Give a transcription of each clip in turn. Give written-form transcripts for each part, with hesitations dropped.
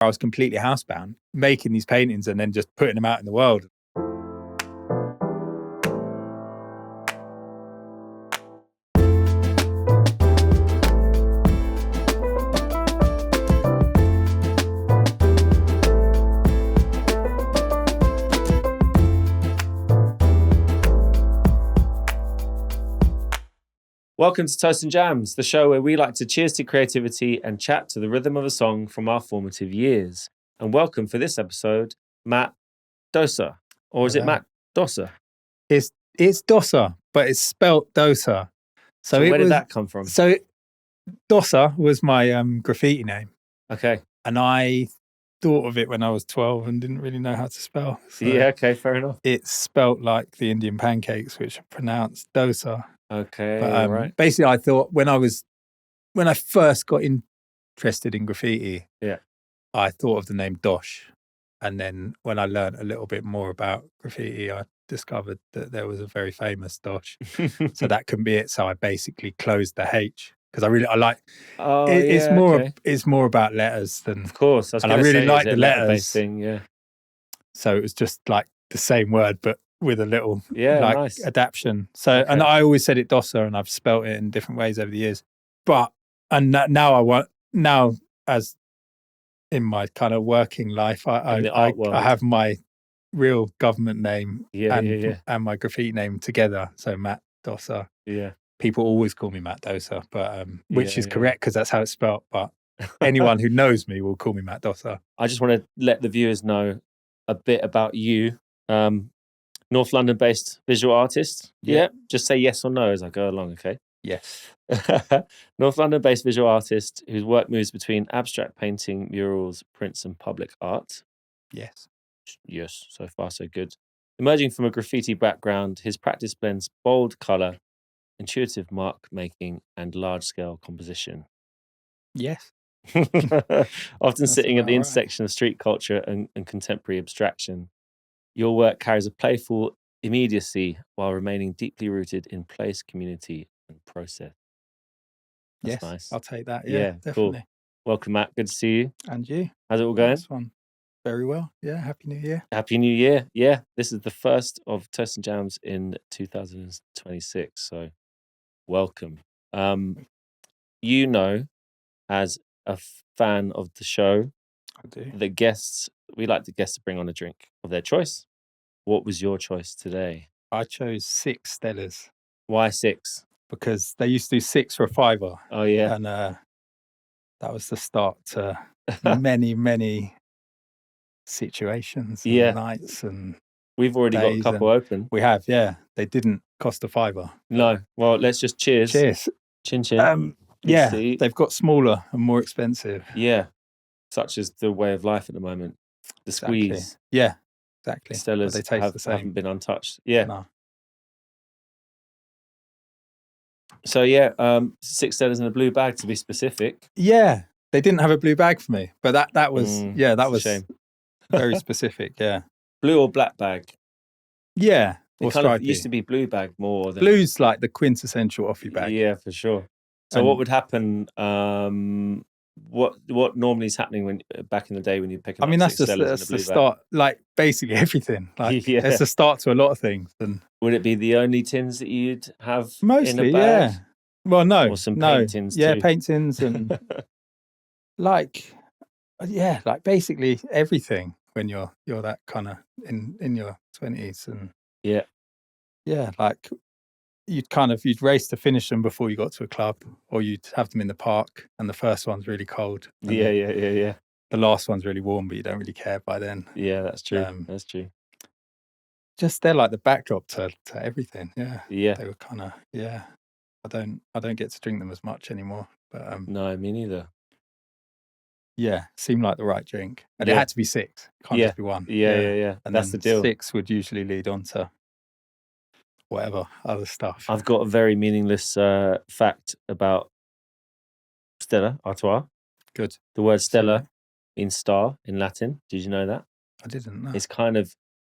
I was completely housebound, making these paintings and then just putting them out in the world. Welcome to Toast and Jams, the show where we like to cheers to creativity and chat to the rhythm of a song from our formative years. And welcome for this episode, Matt Dosa. Or is it Matt Dosa? It's Dosa, but it's spelt Dosa. So where did that come from? So Dosa was my graffiti name. Okay. And I thought of it when I was 12 and didn't really know how to spell. So yeah, okay, fair enough. It's spelt like the Indian pancakes, which are pronounced Dosa. Okay, but, right. Basically, I thought when I first got interested in graffiti, I thought of the name Dosh. And then when I learned a little bit more about graffiti, I discovered that there was a very famous Dosh. So that couldn't be it. So I basically closed the H because I like. It's more about letters than. Of course, I really like the letters thing. Yeah. So it was just like the same word, but with a little nice adaptation. So and I always said it Dosa, and I've spelt it in different ways over the years. But now as in my kind of working life, I have my real government name and my graffiti name together. So Matt Dosa. Yeah. People always call me Matt Dosa, but which is correct because that's how it's spelt. But anyone who knows me will call me Matt Dosa. I just want to let the viewers know a bit about you. North London-based visual artist. Yeah. Just say yes or no as I go along, okay? Yes. North London-based visual artist whose work moves between abstract painting, murals, prints, and public art. Yes. Yes, so far so good. Emerging from a graffiti background, his practice blends bold colour, intuitive mark making, and large-scale composition. Yes. Often sitting at the intersection of street culture and contemporary abstraction. Your work carries a playful immediacy while remaining deeply rooted in place, community, and process. That's nice. I'll take that. Yeah, definitely. Cool. Welcome, Matt. Good to see you. And you. How's it all going? Nice one. Very well. Yeah, Happy New Year. Happy New Year. Yeah, this is the first of Toast and Jams in 2026, so welcome. You know, as a fan of the show, I do. We like the guests to bring on a drink of their choice. What was your choice today? I chose 6 Stellas. Why 6? Because they used to do 6 for a £5. Oh, yeah. And that was the start to many, many situations and nights. And we've already got a couple open. We have, yeah. They didn't cost a £5. No. Well, let's just cheers. Cheers. Chin chin. They've got smaller and more expensive. Yeah. Such as the way of life at the moment. The squeeze. Yeah, exactly. Stellas they taste the same. Haven't been untouched. Yeah. No. So 6 Stellas in a blue bag to be specific. Yeah, they didn't have a blue bag for me, but that was that was a shame. Very specific. Yeah, blue or black bag. Yeah, or stripy. It used to be blue bag more. Blue's like the quintessential offie bag. Yeah, for sure. So what would happen? What normally is happening when back in the day when you pick up? That's the start. Like basically everything. Like it's the start to a lot of things. And would it be the only tins that you'd have mostly? In a bag? Yeah. Well, no. Or some paint tins. Yeah, too. Paint tins and like basically everything when you're that kind of in your 20s and like. You'd race to finish them before you got to a club, or you'd have them in the park, and the first one's really cold. Yeah. The last one's really warm, but you don't really care by then. Yeah, that's true. That's true. Just they're like the backdrop to everything. Yeah. Yeah. They were kind of I don't get to drink them as much anymore, but no, me neither. Yeah, seemed like the right drink, and it had to be 6. Can't just be 1. Yeah. And that's the deal. 6 would usually lead on to whatever other stuff. I've got a very meaningless fact about Stella Artois. Good. The word Stella means star in Latin. Did you know that? I didn't know. It's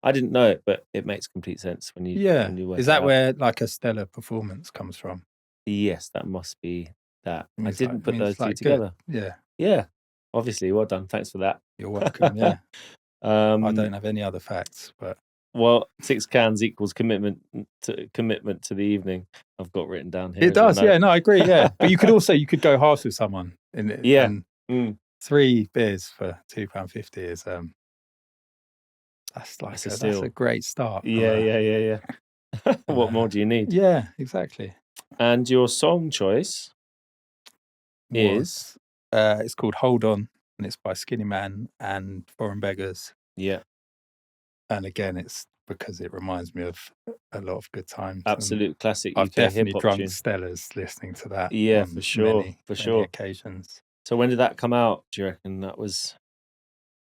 I didn't know it, but it makes complete sense when you. Yeah. When you work Is that where like a stellar performance comes from? Yes, that must be that. I Means didn't put those two good. together. Yeah. Yeah. Obviously, well done. Thanks for that. You're welcome. Yeah. I don't have any other facts, but 6 cans equals commitment to the evening. I've got written down here. It does. Yeah. No, I agree. Yeah. But you could go halves with someone in it. Yeah. And 3 beers for £2.50 is that's a great start. Yeah. What more do you need? Yeah, exactly. And your song choice is it's called Hold On, and it's by Skinny Man and Foreign Beggars. Yeah. And again, it's because it reminds me of a lot of good times. Absolute classic I've UK definitely hip-hop drunk tune. Stellas listening to that. Yeah, for sure. Many occasions. So when did that come out, do you reckon? That was...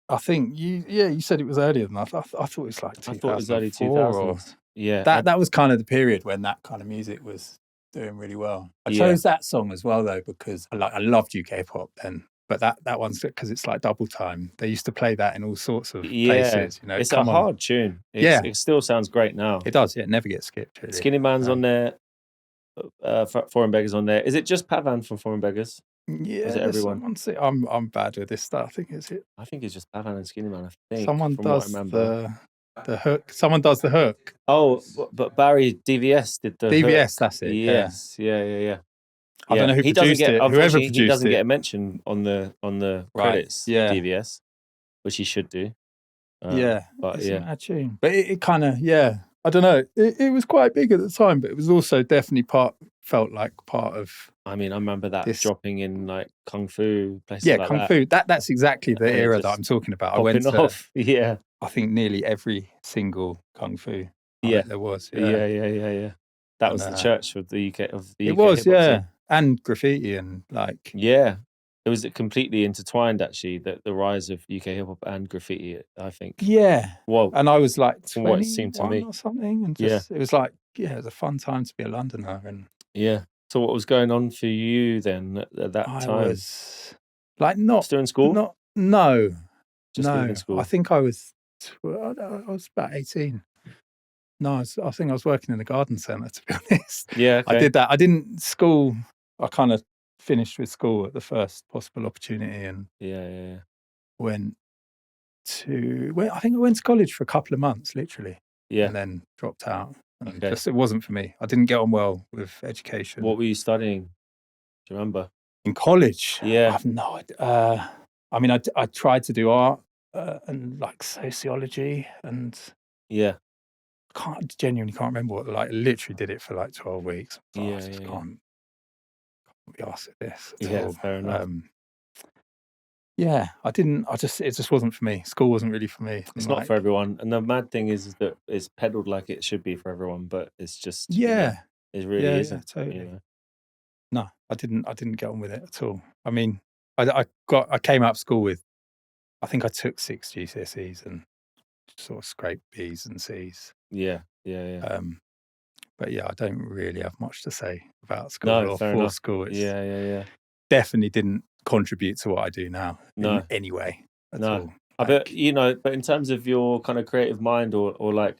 I think you said it was earlier than that. I thought it was like 2004. I thought it was early 2000s. Yeah. That was kind of the period when that kind of music was doing really well. I chose that song as well, though, because I loved UK hip hop then. But that one's because it's like double time. They used to play that in all sorts of places. You know, it's a hard tune. It still sounds great now. It does. Yeah, it never gets skipped. Really. Skinny Man's on there. Foreign Beggars on there. Is it just Pavan from Foreign Beggars? Yeah, is it everyone? I'm bad with this stuff. I think it's just Pavan and Skinny Man. I think someone does the hook. Someone does the hook. Oh, but Barry DVS did the DVS. Hook. That's it. Yes. Yeah. I don't know who produced it. Whoever produced he doesn't get a mention on the credits. Yeah. DVS, which he should do. But it's a tune. But it kind of I don't know. It was quite big at the time, but it was also definitely felt like part of. I mean, I remember that dropping in like Kung Fu places. Yeah, Kung Fu. That's exactly the era that I'm talking about. I went to. Yeah. I think nearly every single Kung Fu. There was. Yeah. That was the church of the UK It was, yeah, and graffiti and like. Yeah, it was completely intertwined. Actually, the rise of UK hip hop and graffiti. I think. Yeah. Well, and I was like 21 what it seemed to me or something, and just it was like it was a fun time to be a Londoner, and So what was going on for you then at that time? I was like not still in school. No. In school. I think I was about 18. No, I think I was working in the garden centre, to be honest. Yeah, okay. I did that. I kind of finished with school at the first possible opportunity, and I think I went to college for a couple of months, literally. Yeah. And then dropped out. And it wasn't for me. I didn't get on well with education. What were you studying? Do you remember? In college? Yeah. I have no idea. I mean, I tried to do art and like sociology and... Yeah. Genuinely can't remember what, like, literally did it for like 12 weeks. I just can't be asked with this at all. Fair enough. It just wasn't for me. School wasn't really for me. It's not for everyone. And the mad thing is that it's peddled like it should be for everyone, but it's just, it really isn't. Totally. You know? No, I didn't get on with it at all. I mean, I came out of school with, I think I took 6 GCSEs and sort of scraped B's and C's. Yeah. But I don't really have much to say about school or for school. It's definitely didn't contribute to what I do now in any way at all. But in terms of your kind of creative mind or like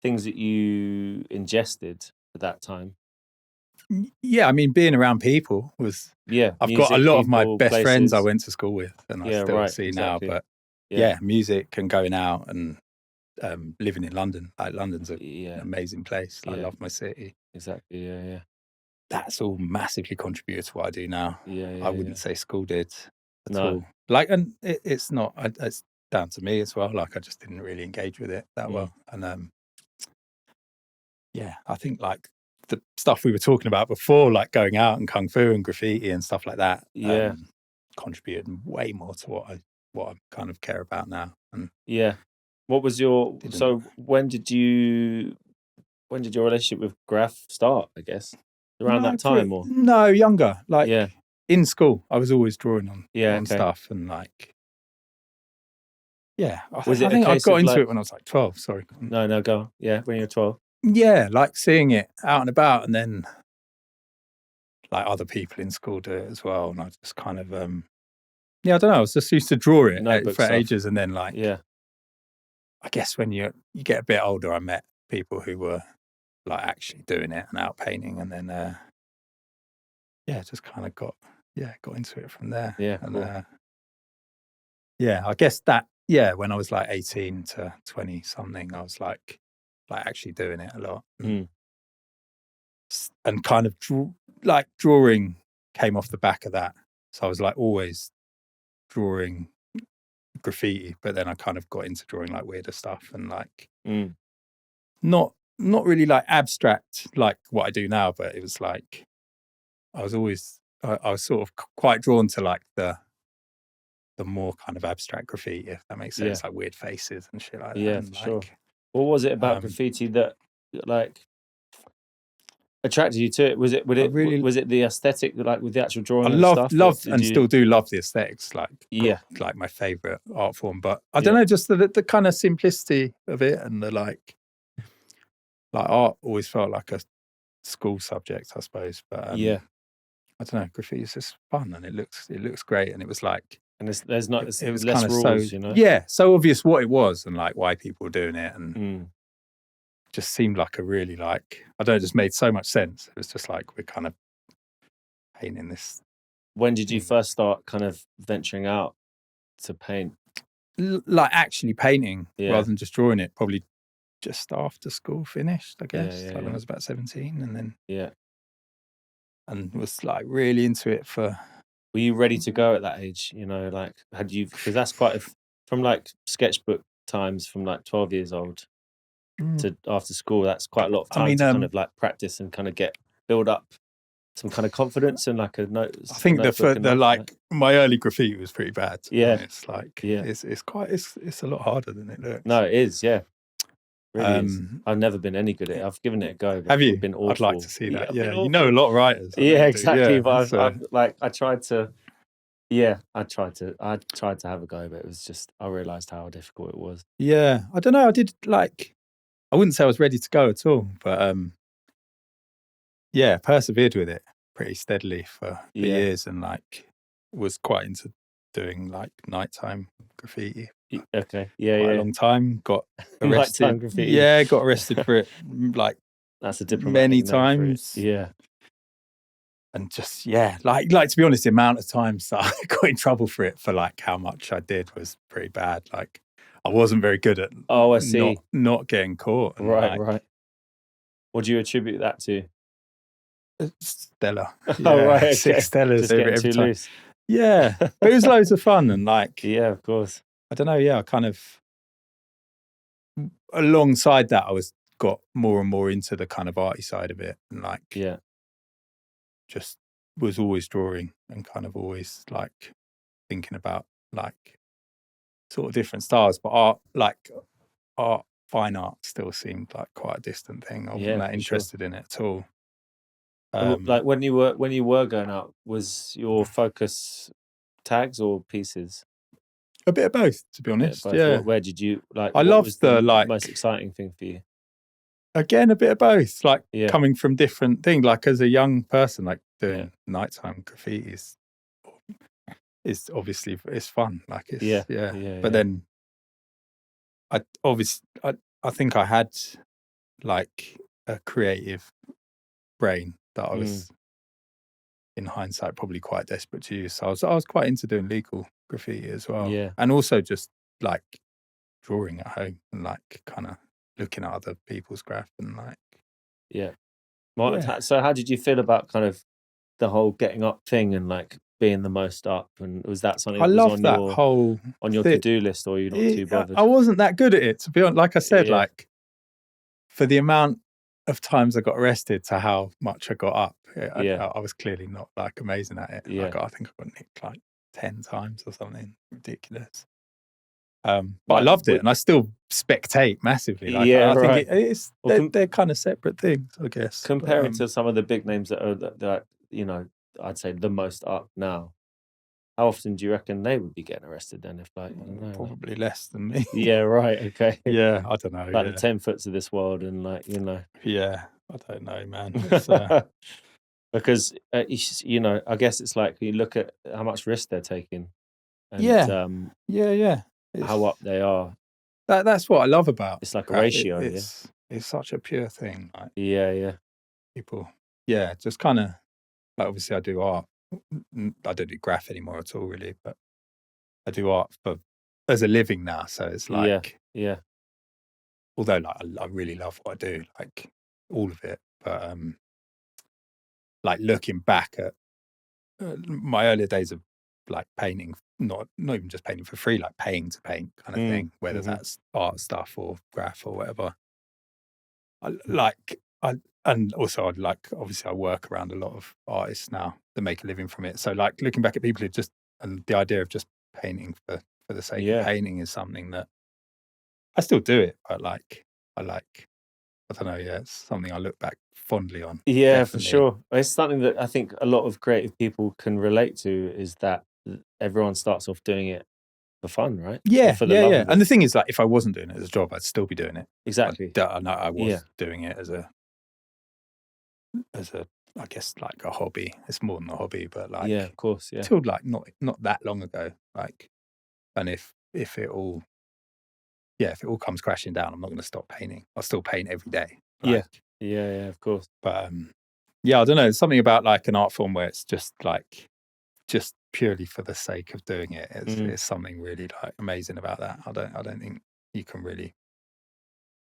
things that you ingested at that time. Yeah, I mean, being around people was. Yeah, I've got a lot of my best friends I went to school with, and I still see now. But music and going out and living in London. Like London's an amazing place. I love my city. Exactly. Yeah. That's all massively contributed to what I do now. I wouldn't say school did at all. Like, and it's not. It's down to me as well. Like, I just didn't really engage with it that well. And I think like the stuff we were talking about before, like going out and Kung Fu and graffiti and stuff like that, contributed way more to what I kind of care about now. And what was your? So when did your relationship with graph start? I guess around that time, or no, younger. Like in school, I was always drawing on stuff and like. Yeah, I think I got into it when I was like 12. Sorry. No, go on. Yeah, when you were 12. Yeah, like seeing it out and about, and then like other people in school do it as well, and I just kind of I don't know. I was just used to draw it for ages, and then like I guess when you get a bit older, I met people who were like actually doing it and out painting, and then just kind of got into it from there. Yeah, and cool. yeah, I guess that, yeah, when I was like 18 to 20 something, I was like actually doing it a lot. And kind of drawing came off the back of that. So I was like always drawing graffiti, but then I kind of got into drawing like weirder stuff and like not really like abstract like what I do now, but it was like I was always I was sort of quite drawn to like the more kind of abstract graffiti, if that makes sense, like weird faces and shit like that. Yeah, and for like, sure. What was it about graffiti that like attracted you to it? Was it was it the aesthetic, like with the actual drawing and stuff? Loved and still do love the aesthetics, like like my favorite art form. But I don't know, just the kind of simplicity of it and the like art always felt like a school subject, I suppose. But I don't know, graffiti is just fun and it looks great, and it was like, and there's not it was less kind of rules, so, you know. Yeah, so obvious what it was and like why people were doing it, and just seemed like a really like, I don't know, it just made so much sense. It was just like, we're kind of painting this. When did you first start kind of venturing out to paint? Like actually painting rather than just drawing it, probably just after school finished, I guess. Like when I was about 17, and then and was like really into it for. Were you ready to go at that age? You know, like had you, because that's quite from like sketchbook times from like 12 years old to after school, that's quite a lot of time to kind of like practice and kind of build up some kind of confidence and like a note. I think the like my early graffiti was pretty bad. It's like it's a lot harder than it looks. No, it is. Yeah, really is. I've never been any good at it. I've given it a go. But have you? Been awful. I'd like to see that. Yeah, you know a lot of writers. Yeah, exactly. But I tried to. Yeah, I tried to have a go, but it was just, I realised how difficult it was. Yeah, I don't know. I did like, I wouldn't say I was ready to go at all, but yeah, persevered with it pretty steadily for years, and like was quite into doing like nighttime graffiti. Okay, a long time. Got arrested. Nighttime graffiti. Yeah, got arrested for it. Like that's a diplomatic many name times. For it. Yeah. And just like to be honest, the amount of times that I got in trouble for it, for like how much I did, was pretty bad. Like I wasn't very good at I see. not getting caught. And right. What do you attribute that to? Stella. Yeah, right. Okay. 6 Stellas just every time. Loose. Yeah, but it was loads of fun, and like yeah, of course. I don't know. Yeah, I kind of alongside that, I got more and more into the kind of arty side of it, and like just was always drawing and kind of always like thinking about like sort of different styles, but fine art still seemed like quite a distant thing. I wasn't that interested in it at all. Like when you were going out, was your focus tags or pieces? A bit of both, to be honest. Yeah. Where did you like? I loved the like most exciting thing for you. Again, a bit of both, like coming from different things. Like as a young person, like doing nighttime graffiti is obviously, it's fun. Like it's but then I think I had like a creative brain that I was in hindsight probably quite desperate to use. So I was quite into doing legal graffiti as well. Yeah. And also just like drawing at home and like kind of looking at other people's graph and like So how did you feel about kind of the whole getting up thing and like being the most up, and was that something I that love was that whole on your to-do list, or you're not too bothered? I wasn't that good at it, to be honest. Like I said, like for the amount of times I got arrested to how much I got up, I was clearly not like amazing at it. I think I got nicked like 10 times or something ridiculous. But I loved it, and I still spectate massively. Like, I think it's they're kind of separate things, I guess. Comparing to some of the big names that are that you know, I'd say the most up now. How often do you reckon they would be getting arrested then? If like, I don't know, probably less than me. Yeah, right. Okay. Yeah, I don't know. Like the 10-foots of this world, and like, you know. Yeah, I don't know, man. Because you know, I guess it's like you look at how much risk they're taking. And, how up they are. That's what I love about. It's like a ratio. It's such a pure thing. Like, people. Yeah, just kind of like, obviously I do art. I don't do graph anymore at all, really. But do art as a living now, so it's like yeah. Although like I really love what I do, like all of it, but like looking back at my earlier days of like painting, not even just painting for free, like paying to paint kind of thing, whether that's art stuff or graph or whatever. And also I'd like, obviously I work around a lot of artists now that make a living from it. So like looking back at people who just, and the idea of just painting for the sake of painting is something that I still do it, but like, I don't know, it's something I look back fondly on. Yeah, definitely. For sure. It's something that I think a lot of creative people can relate to, is that everyone starts off doing it for fun, right? Yeah, For the love of it. And the thing is, like, if I wasn't doing it as a job, I'd still be doing it. Exactly. I know I was doing it as a, I guess, like a hobby. It's more than a hobby, but like, of course, till like not that long ago. Like, and if it all comes crashing down, I'm not going to stop painting. I'll still paint every day. Like, yeah, of course. But I don't know. There's something about like an art form where it's just purely for the sake of doing it. It's something really like amazing about that. I don't think you can really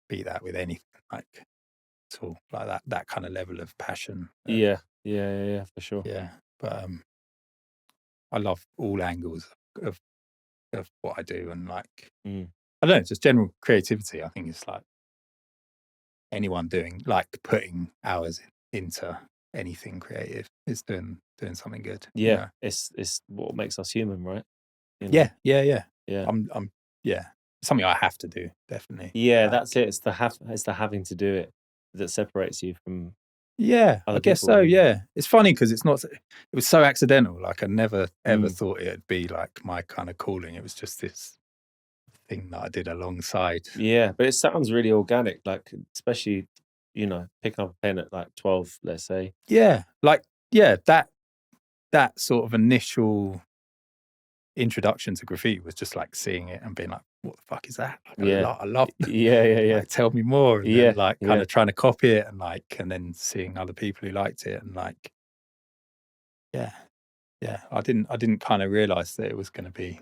beat that with anything, like at all. Like that kind of level of passion. Yeah, for sure. Yeah, but I love all angles of what I do, and like I don't know, just general creativity. I think it's like anyone doing, like, putting hours into anything creative is doing something good. Yeah, it's what makes us human, right? You know? Yeah. I'm something I have to do, definitely. Yeah, like, that's it. It's the having to do it that separates you from. Yeah, I guess so. Yeah, it's funny because it was so accidental. Like I never ever thought it'd be like my kind of calling. It was just this thing that I did alongside. Yeah, but it sounds really organic. Like, especially, picking up a pen at like 12, let's say. Yeah, that sort of initial introduction to graffiti was just like seeing it and being like, what the fuck is that? Like, I love like, tell me more. And then like kind of trying to copy it and then seeing other people who liked it and like I didn't kind of realize that it was going to be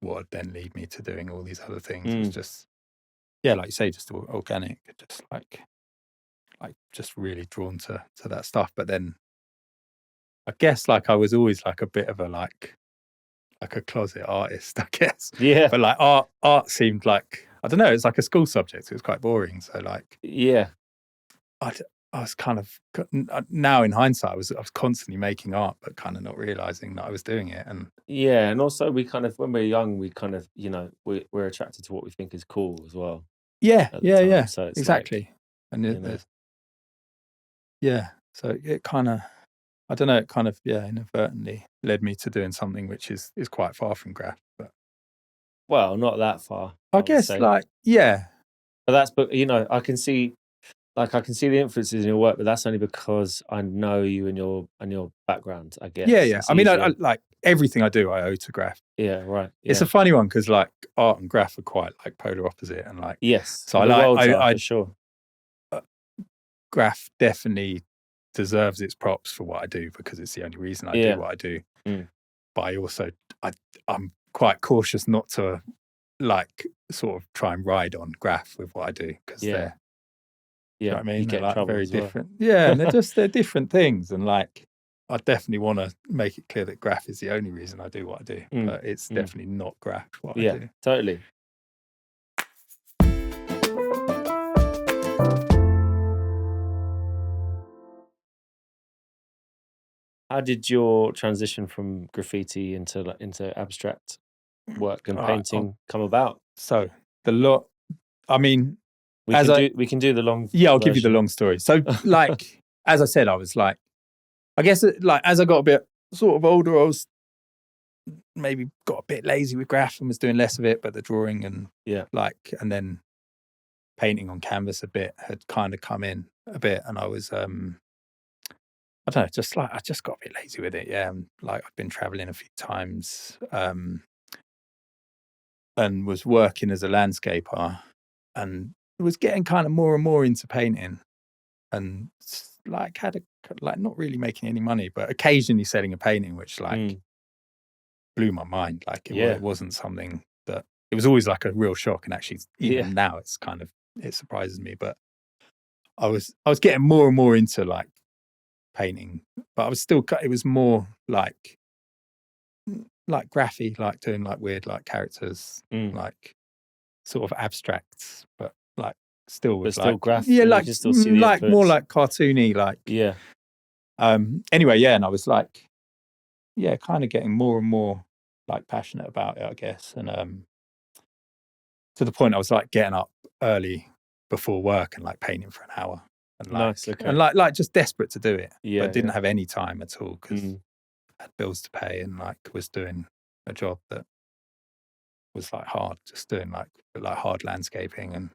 what would then lead me to doing all these other things. It was just like you say, just organic, just like just really drawn to that stuff. But then I guess like I was always like a bit of a a closet artist, I guess. Yeah. But like art seemed like, I don't know, it's like a school subject. It was quite boring. So like, I was kind of, now in hindsight, I was constantly making art, but kind of not realizing that I was doing it. And and also we kind of, when we're young, we kind of, we're attracted to what we think is cool as well. Yeah. So it's exactly. Like, and so it kind of, I don't know, it kind of, inadvertently led me to doing something which is quite far from graph. But well, not that far, I guess, like, but I can see the influences in your work, but that's only because I know you and your background, I guess. Yeah. I mean, I like everything I do, I owe to graph. Yeah, right. Yeah. It's a funny one because like art and graph are quite like polar opposite, and like so I for sure. Graph definitely deserves its props for what I do because it's the only reason I do what I do. But I also I'm quite cautious not to like sort of try and ride on graph with what I do because they're you know what I mean, they're like very different. And they're different things, and like I definitely want to make it clear that graph is the only reason I do what I do, but it's definitely not graph what I do. Totally. How did your transition from graffiti into abstract work and painting come about? So I mean, we can do the long. Yeah, I'll give you the long story. So, like, as I said, I was like, I guess, like, as I got a bit sort of older, I was maybe got a bit lazy with graph and was doing less of it, but the drawing and and then painting on canvas a bit had kind of come in a bit, and I was I don't know, just like I just got a bit lazy with it. Yeah, like I've been traveling a few times, and was working as a landscaper, and was getting kind of more and more into painting, and like had not really making any money, but occasionally selling a painting, which like blew my mind. Like it wasn't something that, it was always like a real shock. And actually even now it's kind of, it surprises me, but I was getting more and more into like painting, but I was still, it was more like graphy, like doing like weird like characters, like sort of abstracts, but like still with still like graph. yeah, like still see the like more influence. like cartoony, like anyway, yeah, and I was like, yeah, kind of getting more and more like passionate about it, I guess, and to the point I was like getting up early before work and like painting for an hour, and like nice, okay. and like just desperate to do it, but didn't have any time at all because I had bills to pay and like was doing a job that was like hard, just doing like hard landscaping and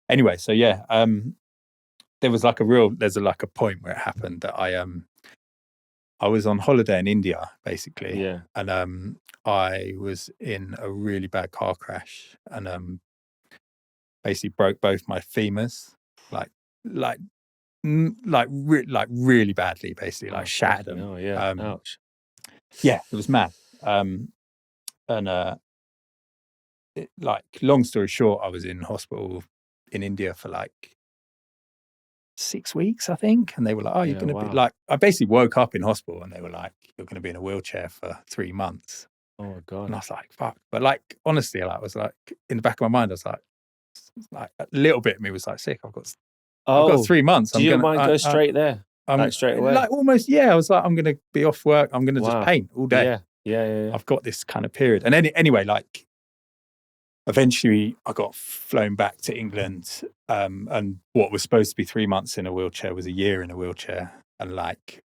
anyway, so yeah, there was like there's like a point where it happened that I was on holiday in India basically, and I was in a really bad car crash and basically broke both my femurs, like really badly, basically, like shattered them. Oh, yeah. Ouch. Yeah, it was mad. And like, long story short, I was in hospital in India for like 6 weeks, I think, and they were like, "Oh, you're going to be like," I basically woke up in hospital, and they were like, "You're going to be in a wheelchair for 3 months." Oh my god! And I was like, "Fuck!" But like, honestly, like, I was like, in the back of my mind, I was like a little bit of me was like, "Sick! I've got 3 months. Do you mind go straight there? Like straight away? Like almost, yeah. I was like, I'm going to be off work. I'm going to just paint all day. Yeah. I've got this kind of period. And anyway, like, eventually I got flown back to England, and what was supposed to be 3 months in a wheelchair was a year in a wheelchair, and like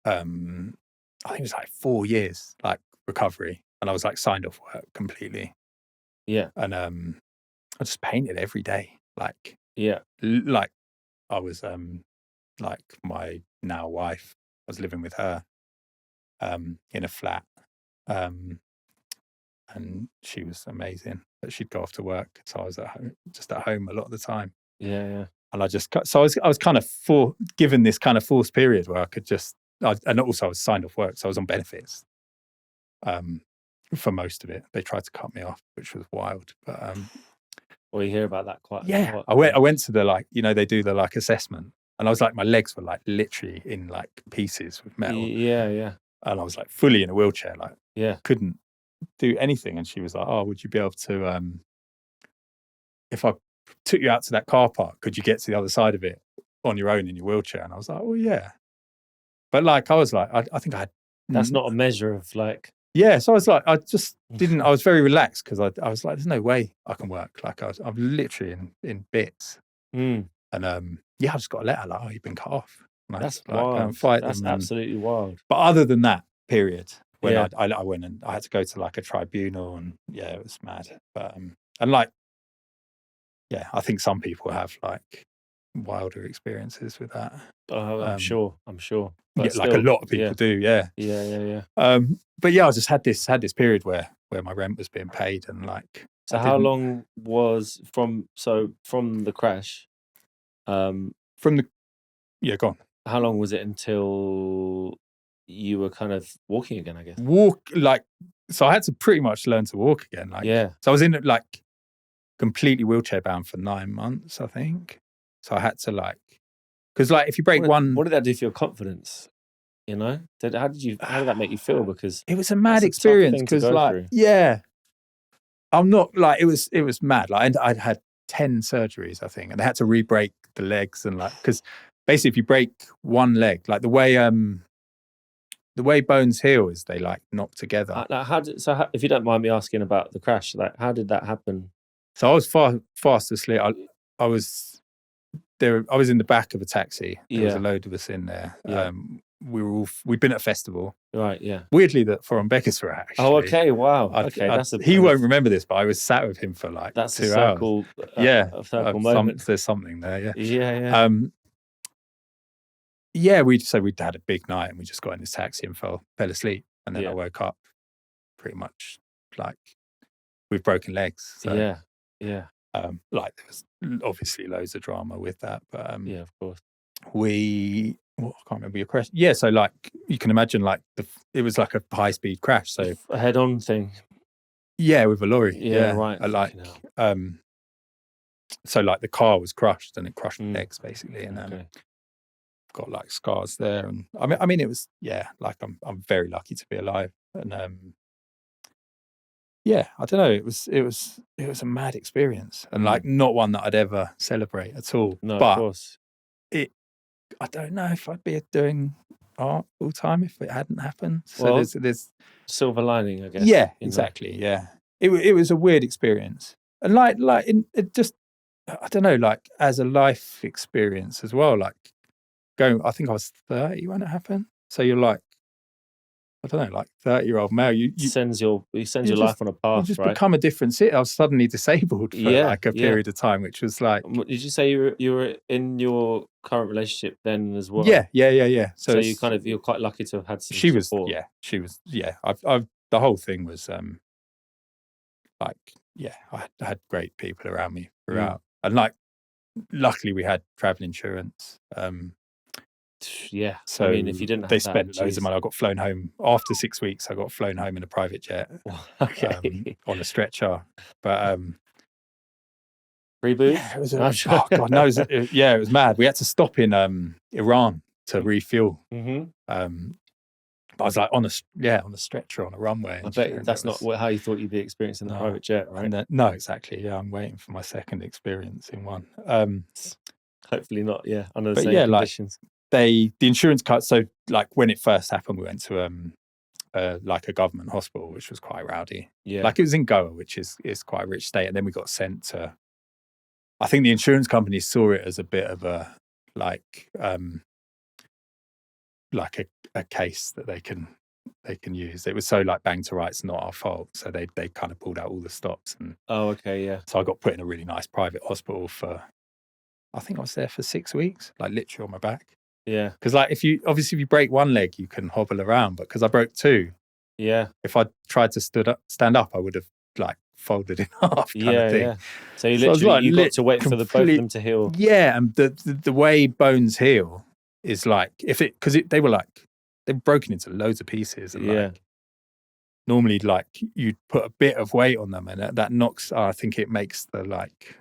I think it was like 4 years like recovery, and I was like signed off work completely. And I just painted every day, like like I was like my now wife, I was living with her in a flat, and she was amazing, but she'd go off to work, so I was just at home a lot of the time. And I was kind of given this kind of forced period where I could just, and also I was signed off work, so I was on benefits for most of it. They tried to cut me off, which was wild, but well, you hear about that quite a lot. I went to the, like, you know, they do the like assessment, and I was like, my legs were like literally in like pieces with metal. And I was like fully in a wheelchair, like couldn't do anything. And she was like, "Oh, would you be able to, if I took you out to that car park, could you get to the other side of it on your own in your wheelchair?" And I was like, "Well, yeah." But like, I was like, I think I had... That's not a measure of like... Yeah, so I was like, I just didn't, I was very relaxed because I was like, there's no way I can work. Like I'm literally in bits. And I just got a letter like, "Oh, you've been cut off." Like, that's like, wild. Go and fight that's them. Absolutely wild. But other than that period, when I went and I had to go to like a tribunal, and it was mad. But and like, I think some people have like wilder experiences with that. Oh, I'm sure. But like a lot of people do. Yeah. But I just had this period where my rent was being paid, and like. So how long was from the crash? From the go on. How long was it until you were kind of walking again, I guess? So I had to pretty much learn to walk again. Like, so I was in like completely wheelchair bound for 9 months, I think. So I had to like, because like if you break one... What did that do for your confidence? You know, how did that make you feel? Because it was a mad experience. Because like, I'm not like, it was mad. Like I'd had 10 surgeries, I think, and they had to re-break the legs, and like, because basically if you break one leg, like the way bones heal is they like knock together. If you don't mind me asking about the crash, like how did that happen? So I was fast asleep. I was there. I was in the back of a taxi. There was a load of us in there. We'd been at a festival. Right, yeah. Weirdly, that for Beckers were actually. Oh, okay, wow. Okay, he won't remember this, but I was sat with him for like 2 hours. A circle moment. There's something there, we'd had a big night, and we just got in this taxi and fell asleep, and then I woke up pretty much like with broken legs. So, like there was obviously loads of drama with that, but of course. Well, I can't remember your question. Yeah, so like you can imagine, like it was like a high speed crash. So a head-on thing. Yeah, with a lorry. Yeah, right. Like so like the car was crushed and it crushed my legs basically, and Okay. got like scars there. And I mean it was like I'm very lucky to be alive. And yeah, I don't know. It was a mad experience, and like not one that I'd ever celebrate at all. No, but of course. I don't know if I'd be doing art all time if it hadn't happened. So Well, there's silver lining, I guess. Yeah, exactly. Yeah, it was a weird experience, and it just, I don't know, like as a life experience as well. Like I think I was 30 when it happened. So you're like, I don't know, like 30-year-old male. You sends your life on a path, you just right? become a different city. I was suddenly disabled for like a period of time, which was like. Did you say you were in your current relationship then as well? Yeah. So you're quite lucky to have had some support. She was. I've the whole thing was like I had great people around me throughout, and like luckily we had travel insurance. So I mean, if you didn't have they that, spent loads of money. I got flown home after 6 weeks. I got flown home in a private jet. Okay. On a stretcher. But free booze? Yeah, it was oh god knows. It was mad. We had to stop in Iran to refuel. But I was like on a stretcher on a runway. I bet that's not how you thought you'd be experiencing the private jet, right? No, exactly. Yeah, I'm waiting for my second experience in one. Hopefully not. Yeah, under the same conditions. Like the insurance cut. So like when it first happened, we went to like a government hospital, which was quite rowdy. Yeah, like it was in Goa, which is quite a rich state, and then we got sent to. I think the insurance company saw it as a bit of a like a case that they can use. It was so like bang to rights, not our fault. So they kind of pulled out all the stops. And okay, yeah. So I got put in a really nice private hospital for, I think I was there for 6 weeks, like literally on my back. Yeah. Because like if you break one leg, you can hobble around, but because I broke two, if I tried to stand up, I would have like folded in half kind of thing. Yeah. So you literally you got to wait for both of them to heal. Yeah, and the way bones heal is like they were broken into loads of pieces, and like normally like you'd put a bit of weight on them, and that knocks. I think it makes the like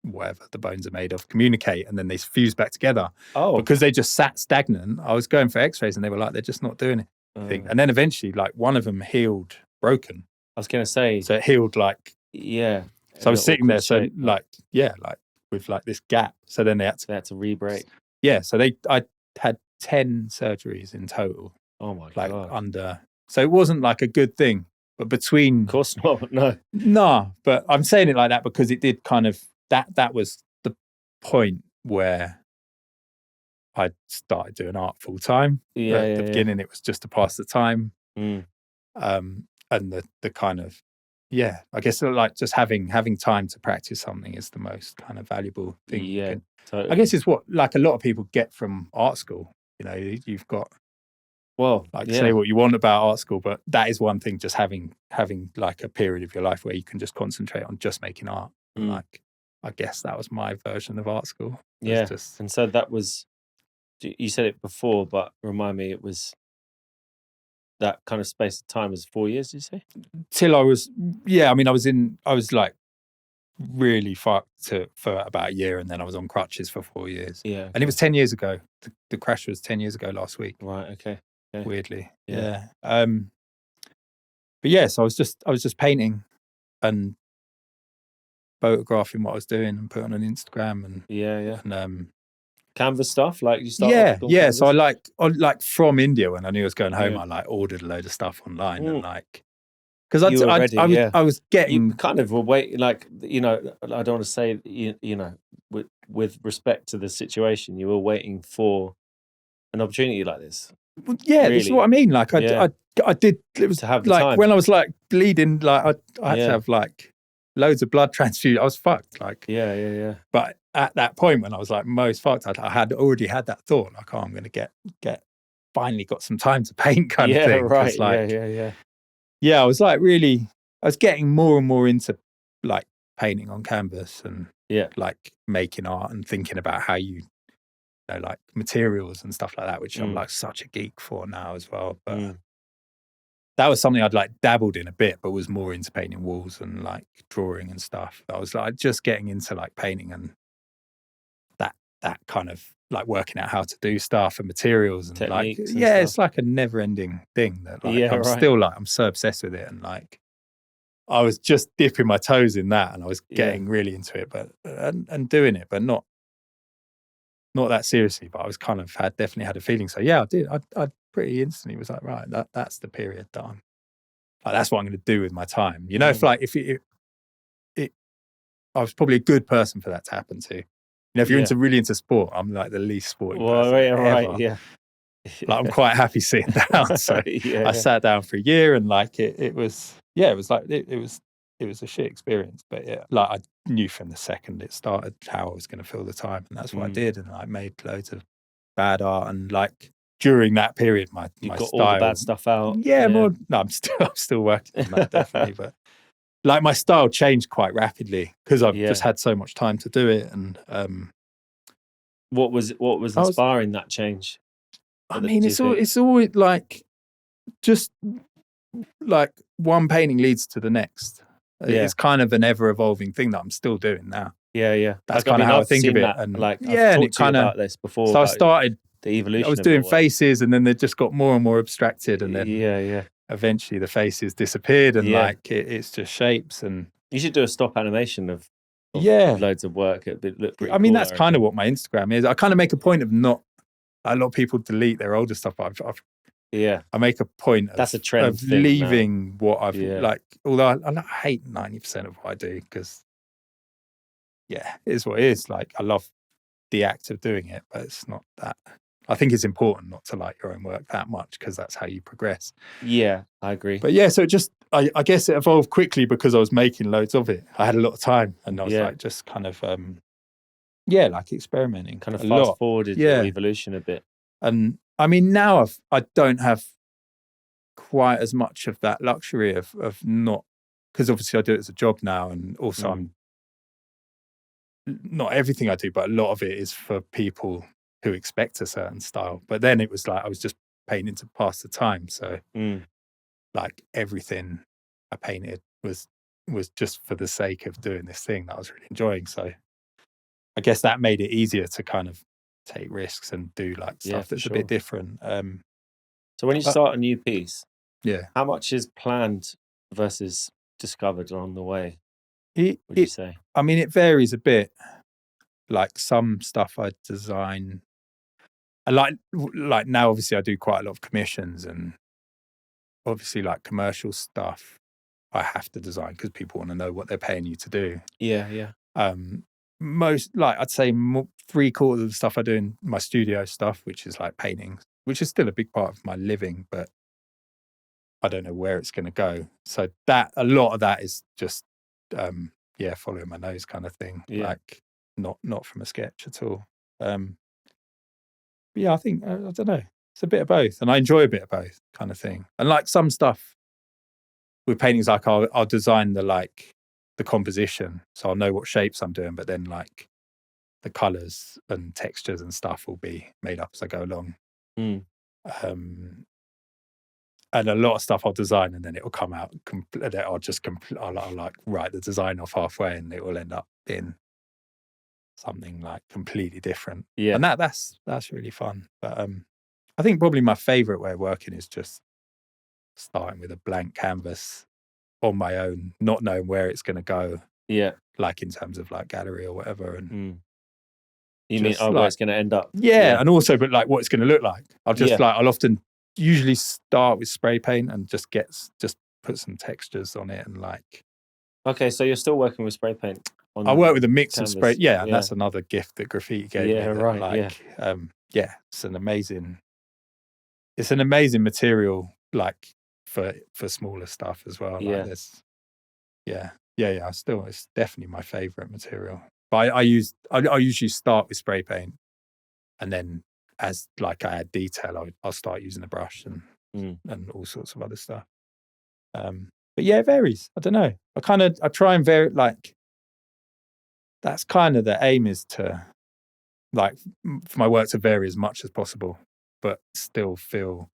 whatever the bones are made of communicate, and then they fuse back together. Because they just sat stagnant. I was going for X-rays, and they were like, they're just not doing it. And then eventually, like one of them healed broken. I was gonna say, so it healed like So I was sitting there, so like with like this gap. So then they had to re-break. Yeah, so I had 10 surgeries in total. Oh my god! So it wasn't like a good thing, but between. Of course not. No, but I'm saying it like that because it did kind of that was the point where I started doing art full time. At the beginning, it was just to pass the time. And the kind of I guess like just having time to practice something is the most kind of valuable thing. Totally. I guess it's what like a lot of people get from art school. You know, you've got say what you want about art school, but that is one thing. Just having like a period of your life where you can just concentrate on just making art. Like I guess that was my version of art school. And so that was. You said it before, but remind me, it was. That kind of space of time was 4 years, did you say? Till I was, I mean, I was like really fucked for about a year, and then I was on crutches for 4 years. Yeah. Okay. And it was 10 years ago. The crash was 10 years ago last week. Right. Okay. Weirdly. Yeah. But so I was just painting and photographing what I was doing and putting on Instagram and and canvas stuff, like you started. So I like from India when I knew I was going home, I like ordered a load of stuff online and like because I was getting you kind of were waiting, like I don't want to say with respect to the situation, you were waiting for an opportunity like this. Well, this is what I mean. Like I did. It was to have the like time. When I was like bleeding, like I had to have like loads of blood transfusion. I was fucked. Like But at that point when I was like most fucked, I had already had that thought like, I'm going to get finally got some time to paint kind of thing. Right. Like, I was like really, I was getting more and more into like painting on canvas and like making art and thinking about how you like materials and stuff like that, which I'm like such a geek for now as well. But that was something I'd like dabbled in a bit, but was more into painting walls and like drawing and stuff. I was like just getting into like painting and that kind of like working out how to do stuff and materials and techniques like, and yeah, stuff. it's like a never ending thing that like, still like, I'm so obsessed with it. And like, I was just dipping my toes in that and I was getting really into it, but, and doing it, but not that seriously, but I was kind of definitely had a feeling. So yeah, I did. I pretty instantly was like, right, that's the period that I'm like, that's what I'm going to do with my time. You know, if like, I was probably a good person for that to happen to. You know, if you're really into sport, I'm like the least sporting person ever. Right, yeah. Like I'm quite happy sitting down. So I sat down for a year and like it was like it was a shit experience. But yeah, like I knew from the second it started how I was going to fill the time, and that's what I did. And I made loads of bad art, and like during that period, my got style, all the bad stuff out. Yeah, more. No, I'm still working on that definitely, but. Like my style changed quite rapidly because I've just had so much time to do it. And what was inspiring that change? I mean, it's always like just like one painting leads to the next. It's kind of an ever evolving thing that I'm still doing now. Yeah. That's kind of how I think of it. That, and like, I've talked to you about this before. So I started the evolution. I was doing faces, and then they just got more and more abstracted, and then eventually the faces disappeared, and like it's just shapes. And you should do a stop animation of loads of work. It'd look pretty mean, cool, that's kind of what my Instagram is. I kind of make a point of not. A lot of people delete their older stuff, but I make a point that's a trend of leaving what I've like. Although I hate 90% of what I do because it is what it is. Like I love the act of doing it, but it's not that. I think it's important not to like your own work that much because that's how you progress. Yeah, I agree. But yeah, so it just, I guess it evolved quickly because I was making loads of it. I had a lot of time and I was like, just kind of, like experimenting. Kind of fast forwarded your evolution a bit. And I mean, now I don't have quite as much of that luxury of not, because obviously I do it as a job now. And also I'm, not everything I do, but a lot of it is for people who expect a certain style. But then it was like I was just painting to pass the time. So like everything I painted was just for the sake of doing this thing that I was really enjoying. So I guess that made it easier to kind of take risks and do like stuff that's a bit different. So when you start a new piece, how much is planned versus discovered on the way? Would you say? I mean, it varies a bit. Like some stuff I design, I like now. Obviously, I do quite a lot of commissions, and obviously, like commercial stuff, I have to design because people want to know what they're paying you to do. Yeah. Most, like I'd say, 3/4 of the stuff I do in my studio stuff, which is like paintings, which is still a big part of my living, but I don't know where it's going to go. So that a lot of that is just, following my nose kind of thing. Like not from a sketch at all. But yeah, I think, I don't know. It's a bit of both. And I enjoy a bit of both kind of thing. And like some stuff with paintings, like I'll design the composition. So I'll know what shapes I'm doing, but then like the colors and textures and stuff will be made up as I go along. And a lot of stuff I'll design and then it will come out. I'll like write the design off halfway and it will end up being something like completely different. And that's really fun. But I think probably my favorite way of working is just starting with a blank canvas on my own, not knowing where it's going to go. Like in terms of like gallery or whatever. And you mean where it's going to end up? And also, but like what it's going to look like. I'll often usually start with spray paint and just put some textures on it and like. Okay, so you're still working with spray paint? I work with a mix of spray. Yeah, and that's another gift that graffiti gave me. It's an amazing material, like for smaller stuff as well. Like this. It's definitely my favorite material. But I usually start with spray paint, and then as like I add detail, I'll start using the brush and all sorts of other stuff. But yeah, it varies. I don't know. I try and vary. Like that's kind of the aim, is to like for my work to vary as much as possible, but still feel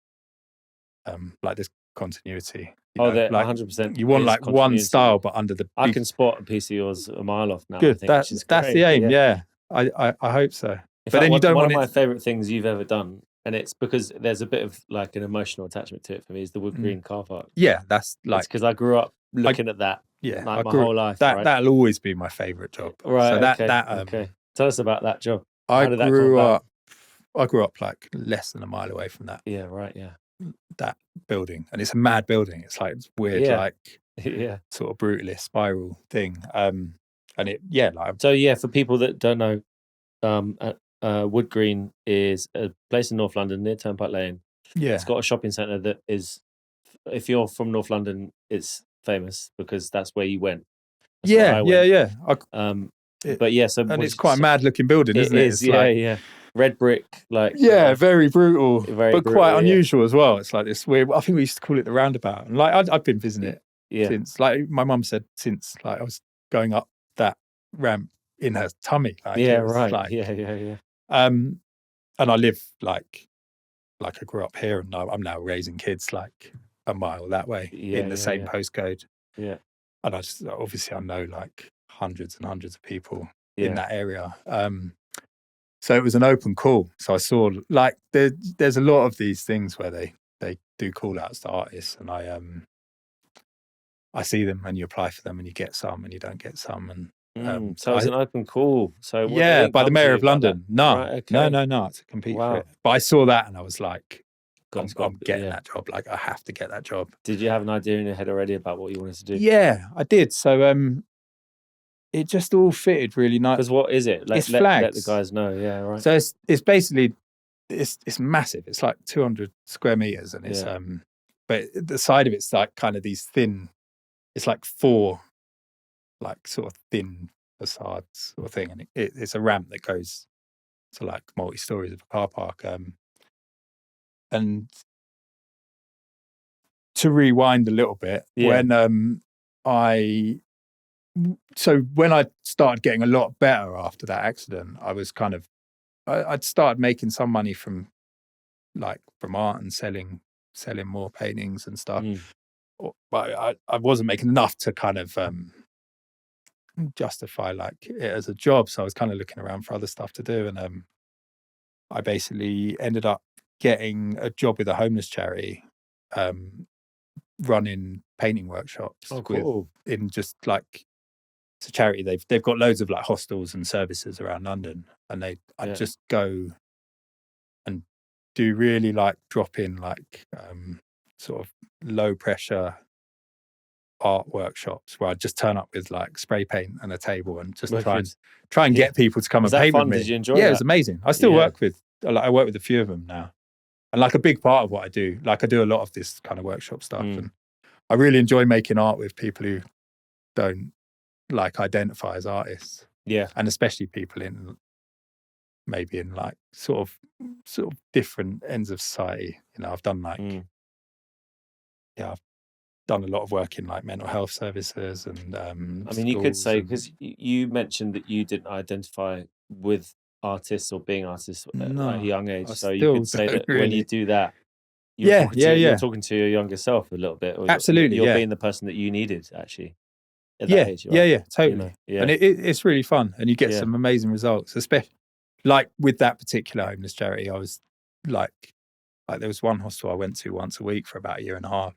like there's continuity. There like 100%. you want like one style, but under the. I can spot a piece of yours a mile off now. Good. I think, which is that's great. the aim. Yeah. I hope so. In but fact, then you don't one want of my favorite things you've ever done, and it's because there's a bit of like an emotional attachment to it for me, is the Wood Green car park. Yeah, that's like because I grew up looking at that. Yeah, like my whole life. That'll always be my favorite job. Right. So okay. Tell us about that job. I grew up like less than a mile away from that. Yeah. Right. Yeah. That building, and it's a mad building. It's like it's weird, like sort of brutalist spiral thing. And it, like so for people that don't know, Wood Green is a place in North London near Turnpike Lane. Yeah, it's got a shopping centre that is, if you're from North London, it's famous because that's where you went. That's yeah. So and it's quite a mad looking building, isn't it? It's like, red brick, like very brutal, but quite unusual as well. It's like this weird. I think we used to call it the Roundabout, and like I've been visiting it since. Like my mum said, since like I was going up that ramp in her tummy. Like, and I live like I grew up here, and I'm now raising kids like a mile that way in the same postcode. Yeah, and I know like hundreds and hundreds of people in that area. So it was an open call. So I saw like there's a lot of these things where they do call outs to artists, and I see them, and you apply for them, and you get some, and you don't get some, and so it's an open call. So by the Mayor of London. No, right, okay. no, to compete for it. But I saw that, and I was like, I'm getting that job. Like I have to get that job. Did you have an idea in your head already about what you wanted to do? Yeah, I did. So it just all fitted really nice. Because what is it? It's flags. Let the guys know. Yeah, right. So it's basically it's massive. It's like 200 square meters, and it's but the side of it's like kind of these thin. It's like 4 like sort of thin facades sort of thing, and it's a ramp that goes to like multi-stories of a car park. And to rewind a little bit, when I started getting a lot better after that accident, I was kind of I'd started making some money from art and selling more paintings and stuff. But I wasn't making enough to kind of justify like it as a job. So I was kind of looking around for other stuff to do, and I basically ended up getting a job with a homeless charity, running painting workshops. Oh, cool. In just like it's a charity. They've got loads of like hostels and services around London, and I'd just go and do really like drop in like sort of low pressure art workshops where I'd just turn up with like spray paint and a table and just try and get people to come and paint with me. Did you enjoy that? Yeah, it was amazing. I still work with a few of them now, and like a big part of what I do, like I do a lot of this kind of workshop stuff, and I really enjoy making art with people who don't like identify as artists. Yeah, and especially people in maybe in like sort of different ends of society. I've done like I've done a lot of work in like mental health services, and I mean, you could say, because you mentioned that you didn't identify with artists or being artists at a young age, so you could say that when you do that, you're talking to your younger self a little bit, or absolutely, you're being the person that you needed actually at that age. Totally. And it's really fun, and you get some amazing results, especially like with that particular homeless charity. I was like there was one hostel I went to once a week for about a year and a half,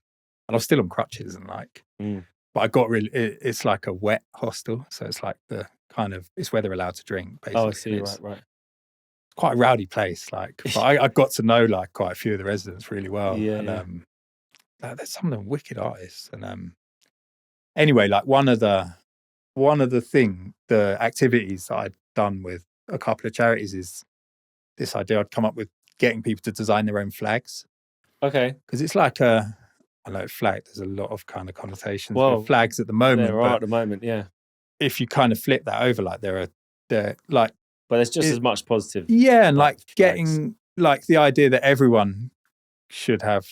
and I was still on crutches, and but I got really, it's like a wet hostel. So it's like the kind of, it's where they're allowed to drink, basically. Oh, I see, right. Quite a rowdy place, like, but I got to know like quite a few of the residents really well. And there's some of them wicked artists. And anyway, like one of the activities that I'd done with a couple of charities is this idea I'd come up with getting people to design their own flags. Okay. Because it's like I know flag, there's a lot of kind of connotations with flags at the moment. There are at the moment, yeah. If you kind of flip that over, like they're like, but there's just as much positive. Yeah, and like getting like the idea that everyone should have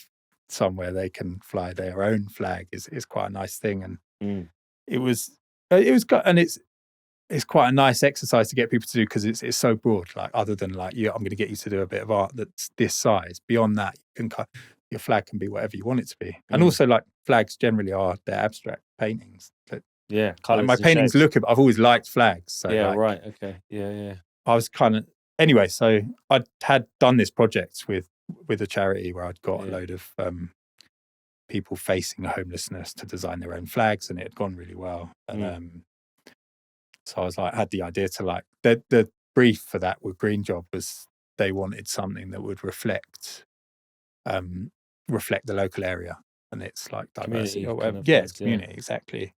somewhere they can fly their own flag is quite a nice thing. And it was and it's quite a nice exercise to get people to do because it's so broad. Like other than like, I'm going to get you to do a bit of art that's this size. Beyond that, you can your flag can be whatever you want it to be. And also like flags generally they're abstract paintings. But, colours. Like, my paintings I've always liked flags. So right. Okay. Yeah. I was kind of anyway. So I had done this project with a charity where I'd got a load of people facing homelessness to design their own flags, and it had gone really well. And so I was like, had the idea to like the brief for that with Green Job was they wanted something that would reflect the local area, and it's like diversity or whatever. It's community, exactly.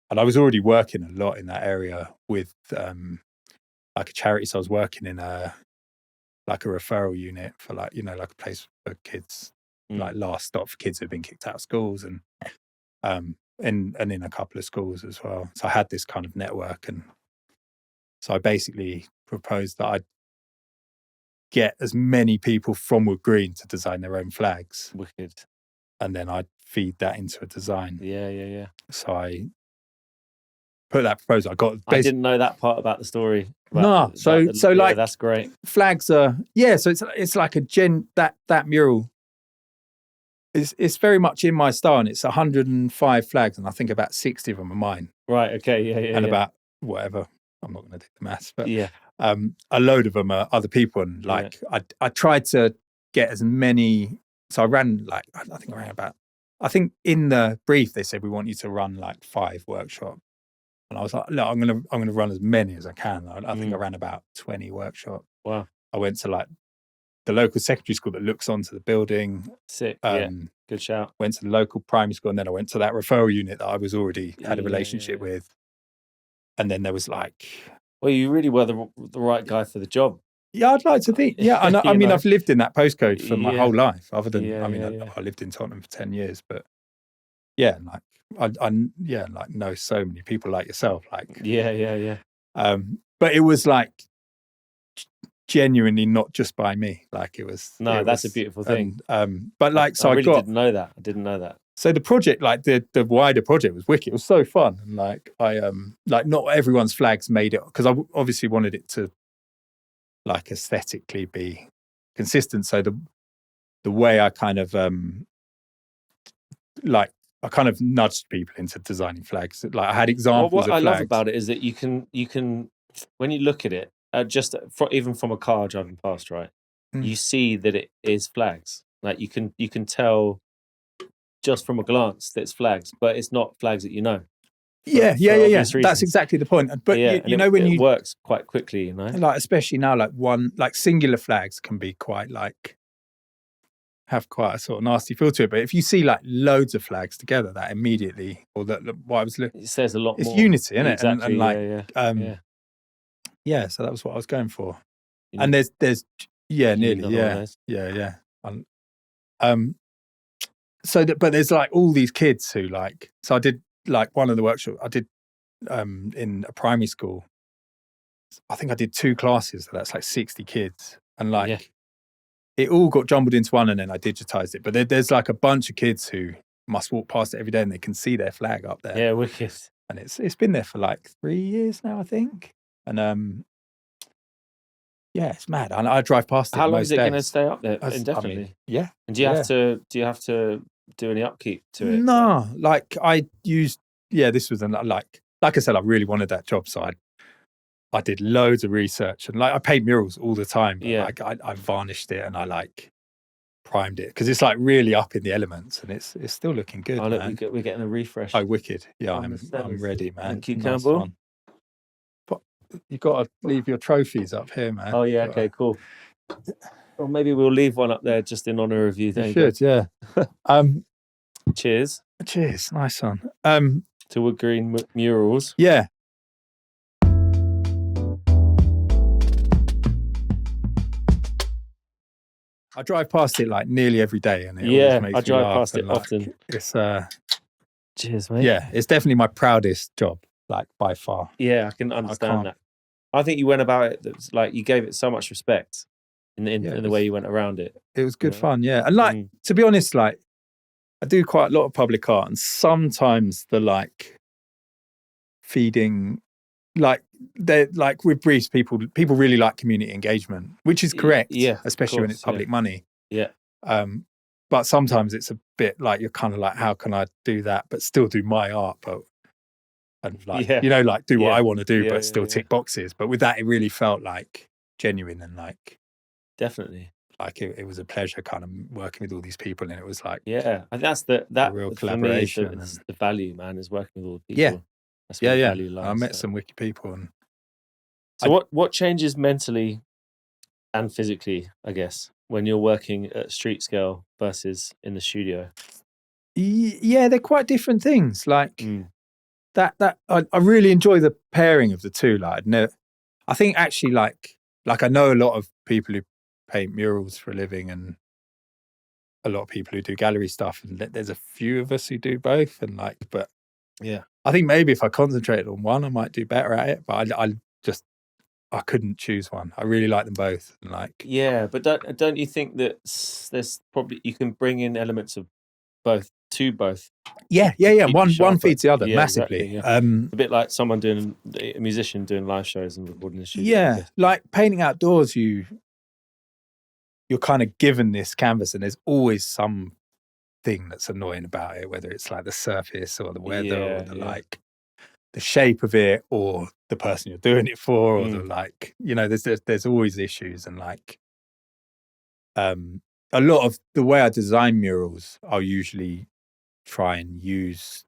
And I was already working a lot in that area with like a charity, so I was working in a referral unit for like a place for kids, like last stop for kids who've been kicked out of schools, and in a couple of schools as well. So I had this kind of network, and so I basically proposed that I'd get as many people from Wood Green to design their own flags. Wicked. And then I'd feed that into a design. Yeah. So I put that proposal. I didn't know that part about the story. So like that's great. Flags are so it's like that mural. It's very much in my style, and it's 105 flags, and I think about 60 of them are mine. Right. Okay. Yeah. And about whatever. I'm not going to do the maths, but a load of them are other people, and like I tried to get as many. So I ran I think in the brief they said we want you to run like 5 workshops, and I was like, look, I'm gonna run as many as I can. I think I ran about 20 workshops. Wow. I went to like the local secondary school that looks onto the building. Sick. Good shout. Went to the local primary school, and then I went to that referral unit that I was already had a relationship with. And then there was like, well, you really were the right guy for the job. Yeah, I'd like to think. Yeah, I mean, I've lived in that postcode for my whole life. Other than, I lived in Tottenham for 10 years, but yeah, like I like know so many people like yourself. Like, yeah. But it was like genuinely not just by me. Like it was. No, that's a beautiful thing. But like, so I really didn't know that. I didn't know that. So the project, like the wider project, was wicked. It was so fun, and like I like not everyone's flags made it, because I obviously wanted it to like aesthetically be consistent. So the way I kind of I kind of nudged people into designing flags. Like I had examples. What of I flags. love about it is that you can when you look at it, even from a car driving past, right, you see that it is flags. Like you can tell just from a glance that it's flags, but it's not flags that you know. Yeah. That's exactly the point. But you know, when it works quite quickly, you know, like especially now, like singular flags can be quite like have quite a sort of nasty feel to it. But if you see like loads of flags together, that immediately, or that what I was looking, it says a lot more. It's unity, isn't it? Exactly. And like, yeah. So that was what I was going for. And there's nearly, yeah. So but there's like all these kids who like. So I did like one of the workshops I did in a primary school. I think I did 2 classes, so that's like 60 kids, and like it all got jumbled into one, and then I digitized it. But there's like a bunch of kids who must walk past it every day, and they can see their flag up there. Yeah, wicked. And it's been there for like 3 years now, I think. And yeah, it's mad. I drive past it. How long is it going to stay up there indefinitely? I mean, yeah. And do you have to do any upkeep to it? No, like I used. Yeah, this was like I said, I really wanted that job, so I did loads of research, and like I paint murals all the time. But like I varnished it, and I like primed it, because it's like really up in the elements, and it's still looking good. Oh, look, we're getting a refresh. Oh, wicked! Yeah, I'm ready, man. Thank you, Campbell. But you've got to leave your trophies up here, man. Oh yeah, okay, cool. Well, maybe we'll leave one up there just in honour of you. You should, yeah. Cheers. Cheers, nice one. To Wood Green Murals. Yeah. I drive past it like nearly every day, and it always makes I drive me laugh, past it like, often. It's cheers, mate. Yeah, it's definitely my proudest job, like by far. Yeah, I can understand that. I think you went about it. That was like you gave it so much respect in the way you went around it. It was good fun, yeah. And like to be honest, like I do quite a lot of public art, and sometimes the like feeding like they're like with briefs, people really like community engagement, which is correct, especially when it's public money. But sometimes it's a bit like you're kind of like, how can I do that but still do my art, but and like like do what I want to do, but still tick boxes. But with that, it really felt like genuine and like definitely like it was a pleasure kind of working with all these people, and it was like and that's that real collaboration. For me is the value, man, is working with all the people. That's where the value lies. I met some wicked people. And so what changes mentally and physically, I guess, when you're working at street scale versus in the studio? Yeah, they're quite different things. Like that I really enjoy the pairing of the two. Like I think actually like I know a lot of people who paint murals for a living and a lot of people who do gallery stuff, and there's a few of us who do both, and like, but I think maybe if I concentrated on one I might do better at it, but I couldn't choose one. I really like them both. And like, but don't you think that there's probably, you can bring in elements of both to both? Yeah. One feeds the other massively. Exactly, a bit like a musician doing live shows and recording in the studio. Yeah, like painting outdoors, you're kind of given this canvas, and there's always something that's annoying about it, whether it's like the surface or the weather or the like the shape of it or the person you're doing it for, or the like, there's always issues. And like a lot of the way I design murals, I'll usually try and use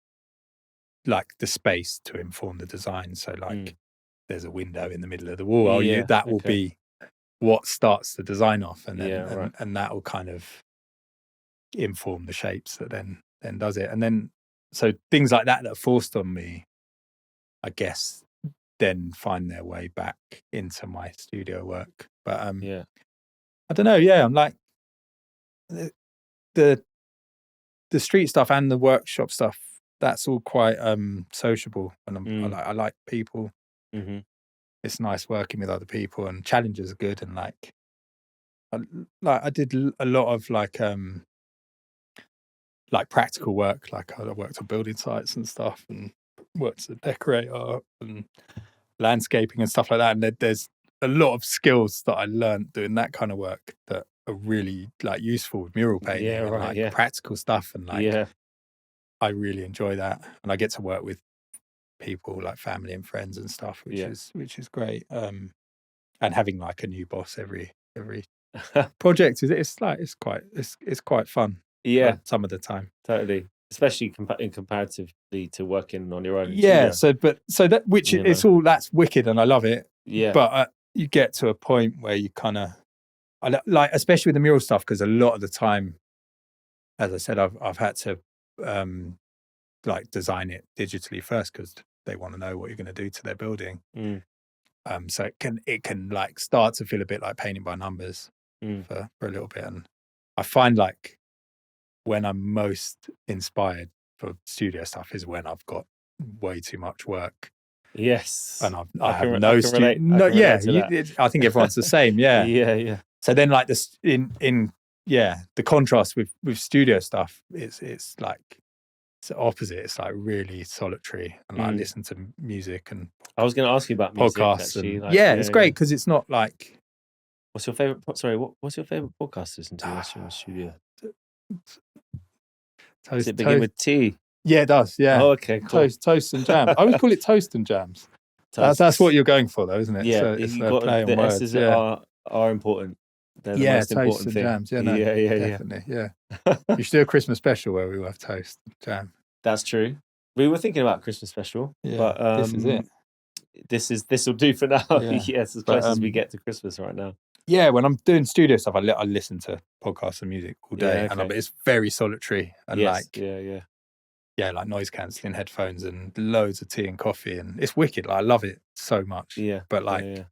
like the space to inform the design. So like there's a window in the middle of the wall, will be what starts the design off, and then and that will kind of inform the shapes that then does it. And then so things like that are forced on me, I guess, then find their way back into my studio work. But I don't know. Yeah, I'm like the street stuff and the workshop stuff. That's all quite sociable, and I like people. It's nice working with other people, and challenges are good. And like I did a lot of like practical work. Like I worked on building sites and stuff, and worked as a decorator and landscaping and stuff like that. And there's a lot of skills that I learned doing that kind of work that are really like useful with mural painting and like practical stuff. And like I really enjoy that, and I get to work with people like family and friends and stuff, which is great. And having like a new boss every project it's quite fun. Some of the time, totally, especially in comparatively to working on your own. So that which it's all that's wicked, and I love it. But you get to a point where you kind of like, especially with the mural stuff, because a lot of the time, as I said, I've had to like design it digitally first, because they want to know what you're going to do to their building. So it can like start to feel a bit like painting by numbers for a little bit. And I find like when I'm most inspired for studio stuff is when I've got way too much work. And I have no studio. I think everyone's the same. So then like this in the contrast with studio stuff, it's like it's the opposite. It's like really solitary, and like listen to music. And I was going to ask you about music, podcasts. Actually. It's great because it's not like. What's your favorite? Sorry, what's your favorite podcast to listen to whilst you're in the studio? Does it begin with T? Yeah, it does. Yeah. Oh, okay. Cool. Toast and jams. I would call it toast and jams. That's what you're going for, though, isn't it? Yeah, so it's a play on words. S's are important. They're the most important and thing. Jams. Definitely. Yeah. You should do a Christmas special where we have toast and jam. That's true. We were thinking about Christmas special, but this is it. This will do for now. Yes, as close as we get to Christmas right now. Yeah, when I'm doing studio stuff, I listen to podcasts and music all day, and it's very solitary and like like noise cancelling headphones and loads of tea and coffee, and it's wicked. Like, I love it so much. But like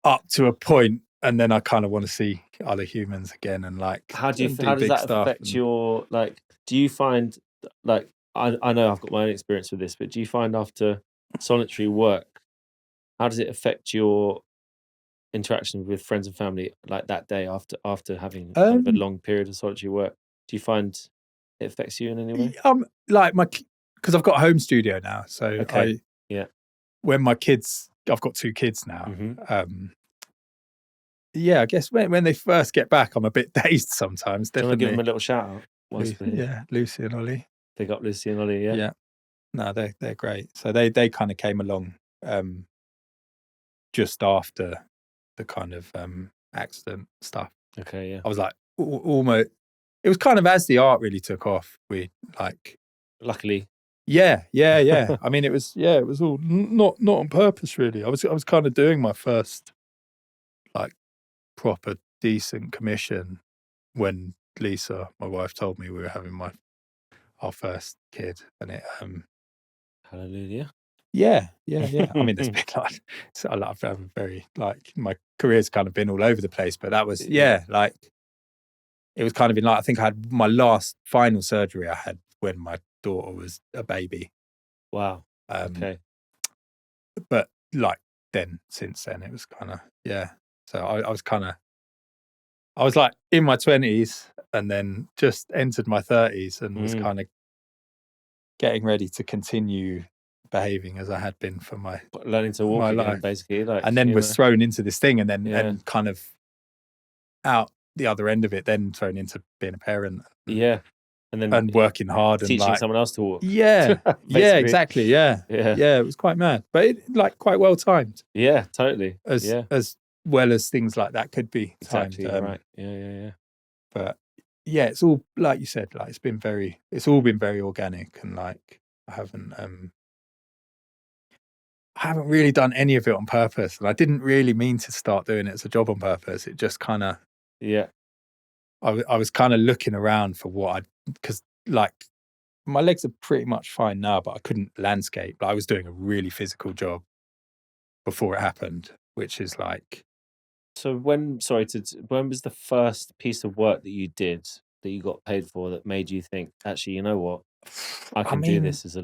up to a point, and then I kind of want to see other humans again, and like how does that affect your like? Do you find like I know I've got my own experience with this, but do you find after solitary work, how does it affect your interaction with friends and family, like that day after having a long period of solitary work? Do you find it affects you in any way? Like because I've got a home studio now, so when my kids, I've got 2 kids now. Mm-hmm. Yeah, I guess when they first get back, I'm a bit dazed sometimes. Do you want to Definitely. give them a little shout out? Yeah, Lucy and Ollie. Pick up Lucy and Ollie. Yeah. Yeah. No, they're great. So they kind of came along just after the kind of accident stuff. Okay. Yeah. I was like almost. It was kind of as the art really took off. We like. Luckily. Yeah. I mean, it was all not on purpose really. I was kind of doing my first like proper decent commission when Lisa, my wife, told me we were having our first kid, and it hallelujah. Yeah. I mean, there's been like, so I've very like my career's kind of been all over the place, but that was like it was kind of in like I think I had my last final surgery I had when my daughter was a baby. Wow. Okay. But like then, since then, it was kind of So I was like in my 20s and then just entered my 30s and was kind of getting ready to continue behaving as I had been for my learning to walk again, life, basically, like, and then was thrown into this thing, and then and kind of out the other end of it, then thrown into being a parent, and then and working hard and teaching like someone else to walk. Exactly, it was quite mad, but it like quite well timed. Totally. As well as things like that could be timed. Exactly. Right. Yeah. But it's all like you said, like it's all been very organic, and like I haven't really done any of it on purpose, and I didn't really mean to start doing it as a job on purpose. It just kind of I was kind of looking around for because like my legs are pretty much fine now, but I couldn't landscape. I was doing a really physical job before it happened, which is like. So when was the first piece of work that you did that you got paid for that made you think, actually, you know what, I can do this as a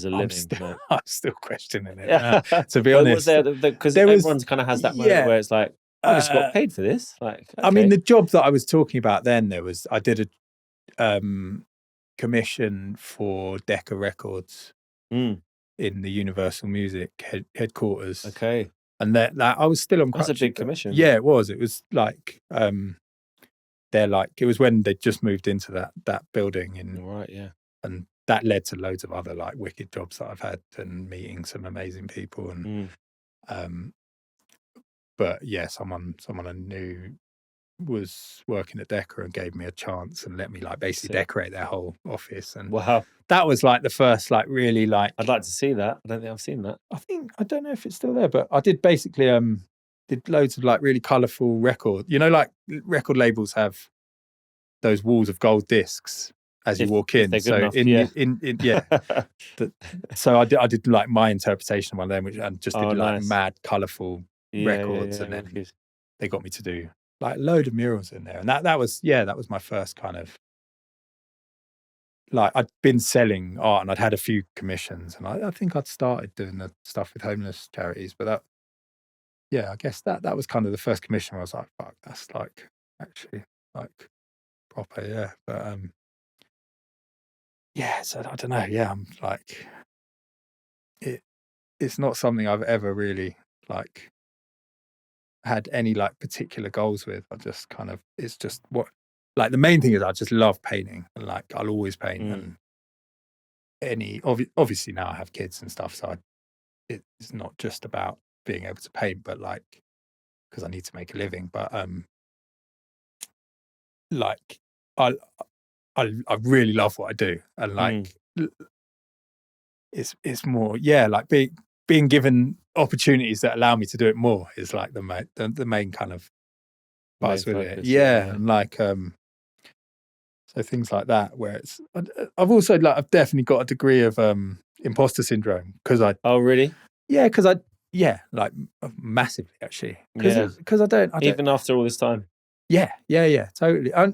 living? I'm still questioning it. To be honest, because everyone kind of has that moment where it's like, I just got paid for this. Like, okay. I mean, the job that I was talking about then, I did a commission for Decca Records in the Universal Music headquarters. Okay. And that I was still on. That's a big commission. Yeah, it was. It was like it was when they just moved into that building and that led to loads of other like wicked jobs that I've had and meeting some amazing people and but someone I knew was working at Decca and gave me a chance and let me like basically decorate their whole office, and wow, that was like the first like really like. I'd like to see that. I don't think I've seen that. I don't know if it's still there, but I did basically did loads of like really colourful record. You know, like record labels have those walls of gold discs as you walk in. So enough, so I did like my interpretation of one of them, and just did like mad colourful records, and then they got me to do like a load of murals in there, and that was my first kind of like I'd been selling art and I'd had a few commissions, and I think I'd started doing the stuff with homeless charities, but that. Yeah, I guess that was kind of the first commission where I was like, fuck, that's like actually like proper, but so I don't know, I'm like it's not something I've ever really like had any like particular goals with. I just kind of, it's just what, like the main thing is I just love painting, and like I'll always paint, and obviously now I have kids and stuff, so it's not just about being able to paint, but like because I need to make a living, but like I really love what I do, and like it's more like being given opportunities that allow me to do it more is like the main kind of parts with it. And like so things like that where it's I've also like I've definitely got a degree of imposter syndrome because I really because I like massively actually because I don't even after all this time. Totally.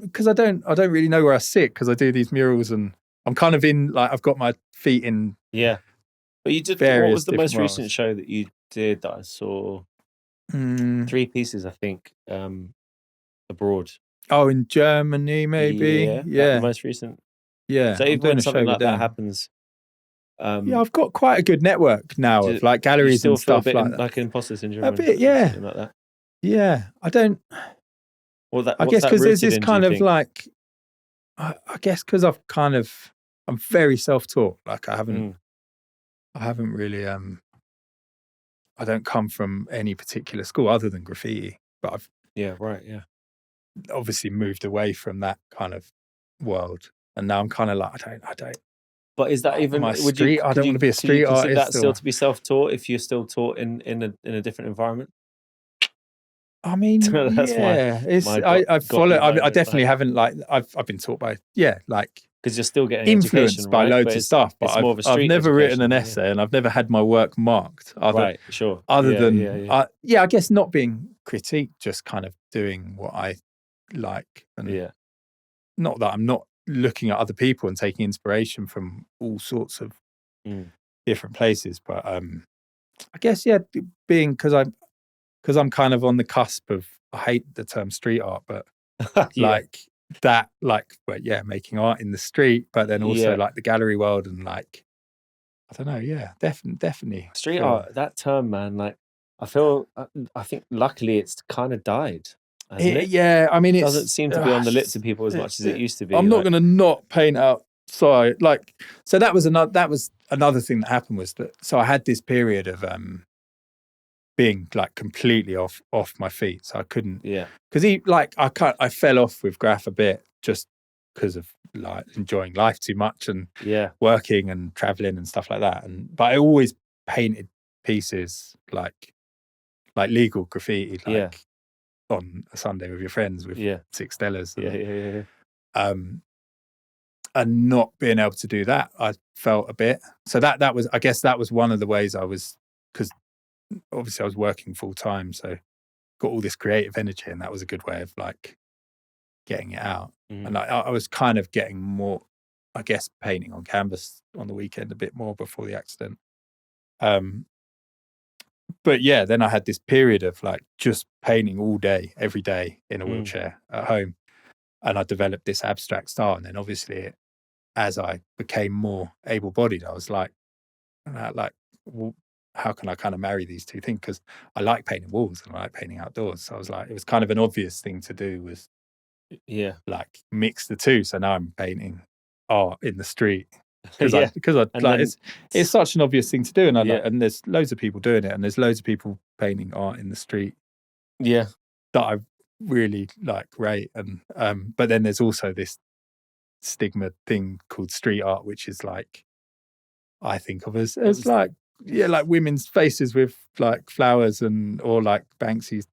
Because I don't really know where I sit because I do these murals and I'm kind of in like I've got my feet in. Yeah, but you did. What was the most recent show that you did that I saw? 3 pieces, I think, abroad. Oh, in Germany, maybe. Yeah. The most recent. Yeah. So even when something like that happens, Yeah, I've got quite a good network now of like galleries and stuff like that. like imposter syndrome. A bit, yeah. Like that. Yeah, I don't. I guess because there's this kind of like, I guess because I'm very self-taught. Like I haven't really, I don't come from any particular school other than graffiti, but I've obviously moved away from that kind of world, and now I'm kind of like, I don't. But is that even? I don't want to be a street artist. Consider that still to be self-taught if you're still taught in a different environment? I mean, that's I follow. I definitely haven't like. I've been taught by like because you're still getting influenced by loads of stuff. But I've never written an essay, and I've never had my work marked. Other than I guess not being critiqued, just kind of doing what I like, and not that I'm not looking at other people and taking inspiration from all sorts of different places, but I guess being because I'm kind of on the cusp of, I hate the term street art, but making art in the street, but then also like the gallery world and like, I don't know, definitely street art. That term, man, like I think luckily it's kind of died. Yeah, I mean, it doesn't seem to be on the lips of people as much as it used to be. I'm not going to not paint outside. Like, so that was another thing that happened was that. So I had this period of being like completely off my feet. So I couldn't. Yeah. Because I fell off with graph a bit just because of like enjoying life too much and working and traveling and stuff like that. But I always painted pieces like legal graffiti, like. On a Sunday with your friends with 6 Stellas. And not being able to do that, I felt a bit. So that was, I guess that was one of the ways I was, because obviously I was working full time, so got all this creative energy, and that was a good way of like getting it out. And I was kind of getting more, I guess, painting on canvas on the weekend a bit more before the accident. But yeah, then I had this period of like just painting all day, every day in a wheelchair at home. And I developed this abstract style. And then obviously as I became more able-bodied, I was like, well, how can I kind of marry these two things? Because I like painting walls and I like painting outdoors. So I was like, it was kind of an obvious thing to do was like mix the two. So now I'm painting art in the street. It's such an obvious thing to do, and and there's loads of people doing it, and there's loads of people painting art in the street. Yeah, that I really like, rate, and but then there's also this stigma thing called street art, which is like I think of as like women's faces with like flowers or like Banksy's.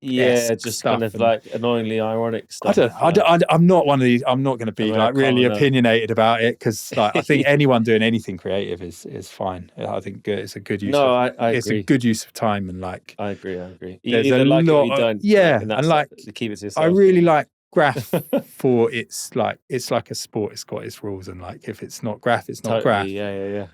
Yeah, just kind of like annoyingly ironic stuff. I'm not one of these. I'm not going to be like really opinionated about it, because like I think anyone doing anything creative is fine. I think it's a good use. I agree. It's a good use of time, and like I agree. There's a lot. And like keep it to yourself. I really like graph for it's like a sport. It's got its rules, and like if it's not graph, it's not graph. Yeah.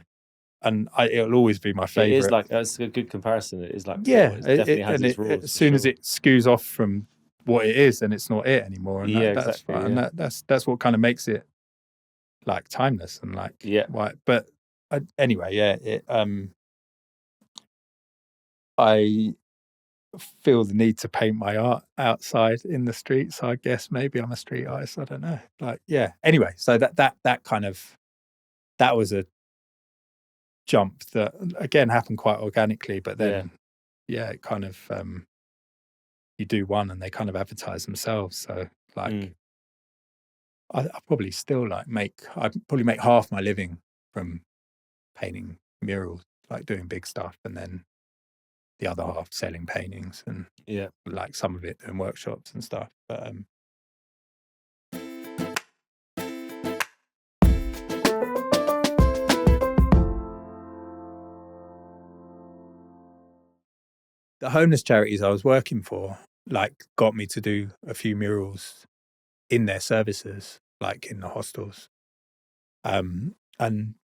And it'll always be my favorite. It is like, that's a good comparison. It is like, it definitely has its rules. As soon as it skews off from what it is, then it's not it anymore. And that's fine. And that's what kind of makes it like timeless and like why. But anyway, I feel the need to paint my art outside in the street. So I guess maybe I'm a street artist. I don't know. Like Anyway, so that kind of was a jump that again happened quite organically, but then it kind of you do one and they kind of advertise themselves. So like I probably still like I probably make half my living from painting murals, like doing big stuff, and then the other half selling paintings and like some of it doing workshops and stuff. But the homeless charities I was working for, like, got me to do a few murals in their services, like in the hostels. And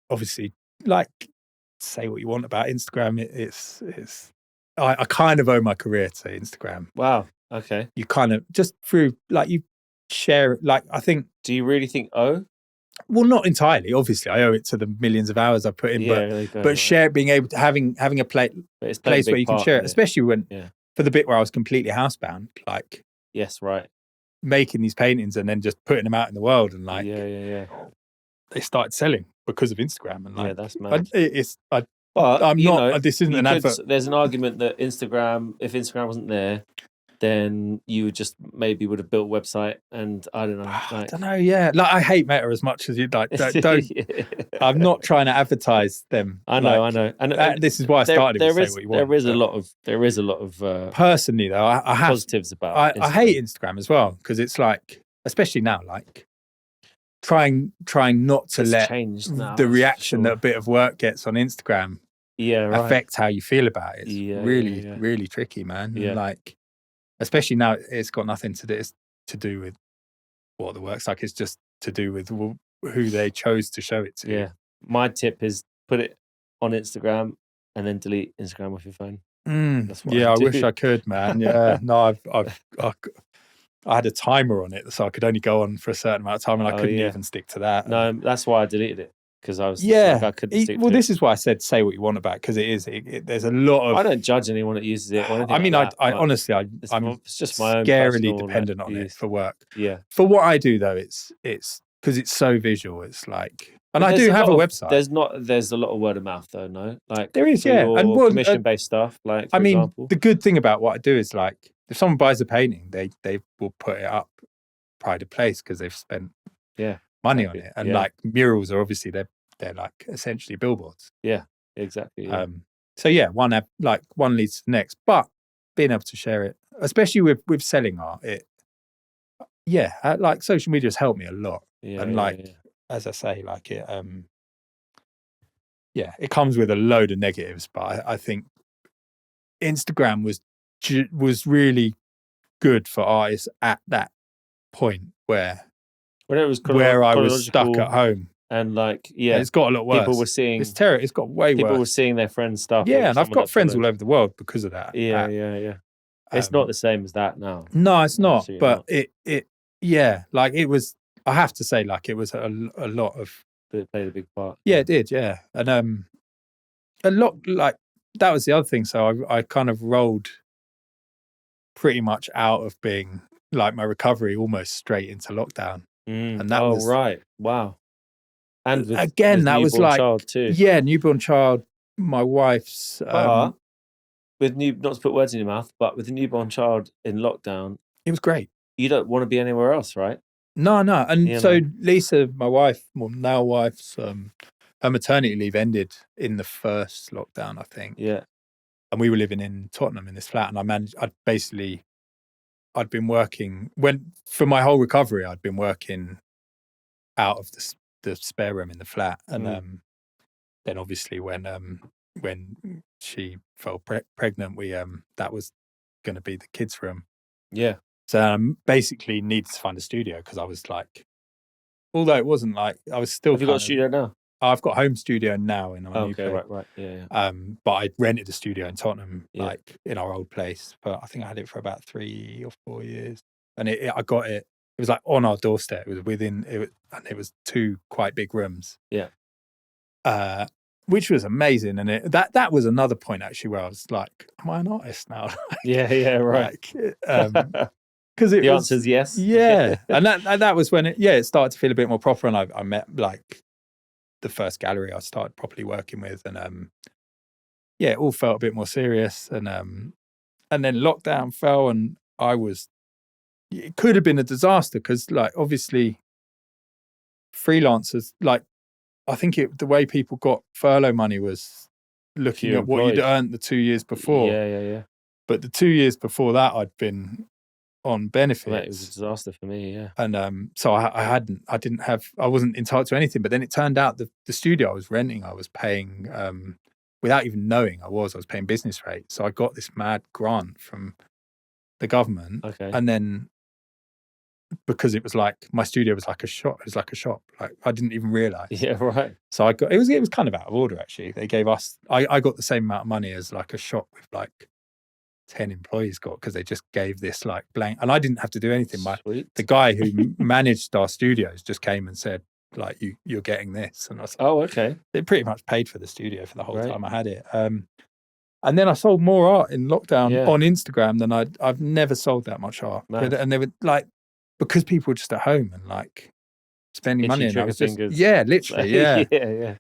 obviously, like, say what you want about Instagram, I kind of owe my career to Instagram. Wow. Okay. You kind of just through, like, you share, like, I think. Do you really think Well, not entirely. Obviously, I owe it to the millions of hours I put in. Yeah, there you go, but right. share, being able to having a place where you can share it, especially when for the bit where I was completely housebound, like yes, right, making these paintings and then just putting them out in the world, and like they started selling because of Instagram, and like that's mad. This isn't an advert. There's an argument that if Instagram wasn't there, then you just maybe would have built a website, and I don't know. I don't know. Yeah, like I hate Meta as much as you like. Don't. I'm not trying to advertise them. I know, and this is why I started. Say what you want. There is a lot of. Personally, though, I have positives about. I hate Instagram as well, because it's like, especially now, like trying not to let the reaction that a bit of work gets on Instagram affect how you feel about it. It's really tricky, man. Yeah. Like, especially now, it's got nothing to do with what the work's like. It's just to do with who they chose to show it to. Yeah. My tip is put it on Instagram and then delete Instagram off your phone. That's what I wish I could, man. Yeah. No, I had a timer on it, so I could only go on for a certain amount of time, and I couldn't even stick to that. No, that's why I deleted it, because I was like, I couldn't stick to it. This is why I said say what you want about it, because there's a lot of... I don't judge anyone that uses it or anything. I mean, like I honestly, it's just my own scarily dependent on it for work. Yeah. For what I do, though, it's because it's so visual. It's like... And I do have a website. There's a lot of word of mouth, though, no? Like, there is, and commission-based stuff, like, for example. The good thing about what I do is, like, if someone buys a painting, they will put it up pride of place because they've spent money on it. And like murals are obviously they're like essentially billboards. Yeah, exactly. Yeah. So yeah, one leads to the next. But being able to share it, especially with selling art, like social media has helped me a lot. Yeah, and as I say, like it it comes with a load of negatives, but I think Instagram was really good for artists at that point where I was stuck at home, and like it's got a lot worse. People were seeing it's terrible. It's got way worse. People were seeing their friends' stuff. Yeah, and I've got friends all over the world because of that. Yeah. It's not the same as that now. No, it's not. But it like it was. I have to say, like it was a lot of. It played a big part. Yeah, it did. Yeah, and a lot like that was the other thing. So I kind of rolled pretty much out of being like my recovery almost straight into lockdown. And that was right. Wow. And with that was like child too. Yeah, newborn child. My wife's not to put words in your mouth, but with a newborn child in lockdown, it was great. You don't want to be anywhere else, right? No. And so Lisa, my wife, now wife's her maternity leave ended in the first lockdown, I think. Yeah. And we were living in Tottenham in this flat, and I'd been working for my whole recovery. I'd been working out of the spare room in the flat, and then obviously when she fell pregnant, we that was going to be the kids' room. Yeah. So I basically needed to find a studio, because I was like, although it wasn't like I was still. Have you got a studio now? I've got a home studio now in my new place. Right, yeah. But I rented a studio in Tottenham, like in our old place. But I think I had it for about 3 or 4 years, and I got it. It was like on our doorstep. It was and it was 2 quite big rooms. Yeah. Which was amazing, and that was another point actually where I was like, "Am I an artist now?" Yeah, right. Because the answer is yes. Yeah, and that was when it started to feel a bit more proper, and I met like the first gallery I started properly working with, and it all felt a bit more serious, and then lockdown fell, and it could have been a disaster, because like obviously freelancers, like I think the way people got furlough money was looking at what you'd earned the 2 years before. Yeah. But the 2 years before that, I'd been on benefits. Well, it was a disaster for me, yeah. And so I wasn't entitled to anything. But then it turned out the studio I was renting, I was paying, without even knowing I was paying business rate. So I got this mad grant from the government. Okay. And then because it was like, my studio was like a shop. It was like a shop. Like I didn't even realize. Yeah, right. So it was kind of out of order, actually. They gave us, I got the same amount of money as like a shop with like 10 employees got, because they just gave this like blank, and I didn't have to do anything. Sweet. The guy who managed our studios just came and said, like you're getting this. And I was like, oh, okay. It pretty much paid for the studio for the whole Right. time I had it. And then I sold more art in lockdown Yeah. on Instagram than I've never sold that much art. Mad. And they were like, because people were just at home and like spending money, and I was just fingers. literally, yeah. yeah.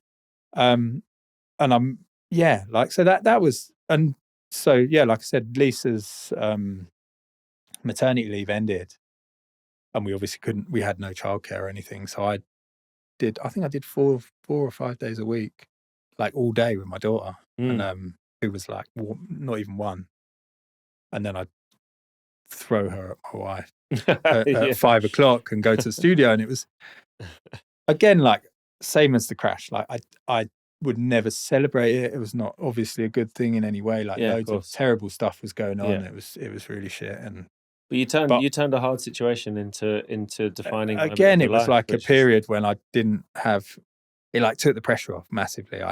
And I'm like, so that was, and so like I said, Lisa's maternity leave ended, and we obviously we had no childcare or anything. So I think I did 4 or 5 days a week, like all day with my daughter, and who was like not even one. And then I'd throw her at my wife at 5 o'clock and go to the studio. And it was, again, like same as the crash. Like I would never celebrate it. It was not obviously a good thing in any way. Like loads of terrible stuff was going on. It was really shit. And but you turned a hard situation into defining. Again, it was like a period when I didn't have it. Like took the pressure off massively.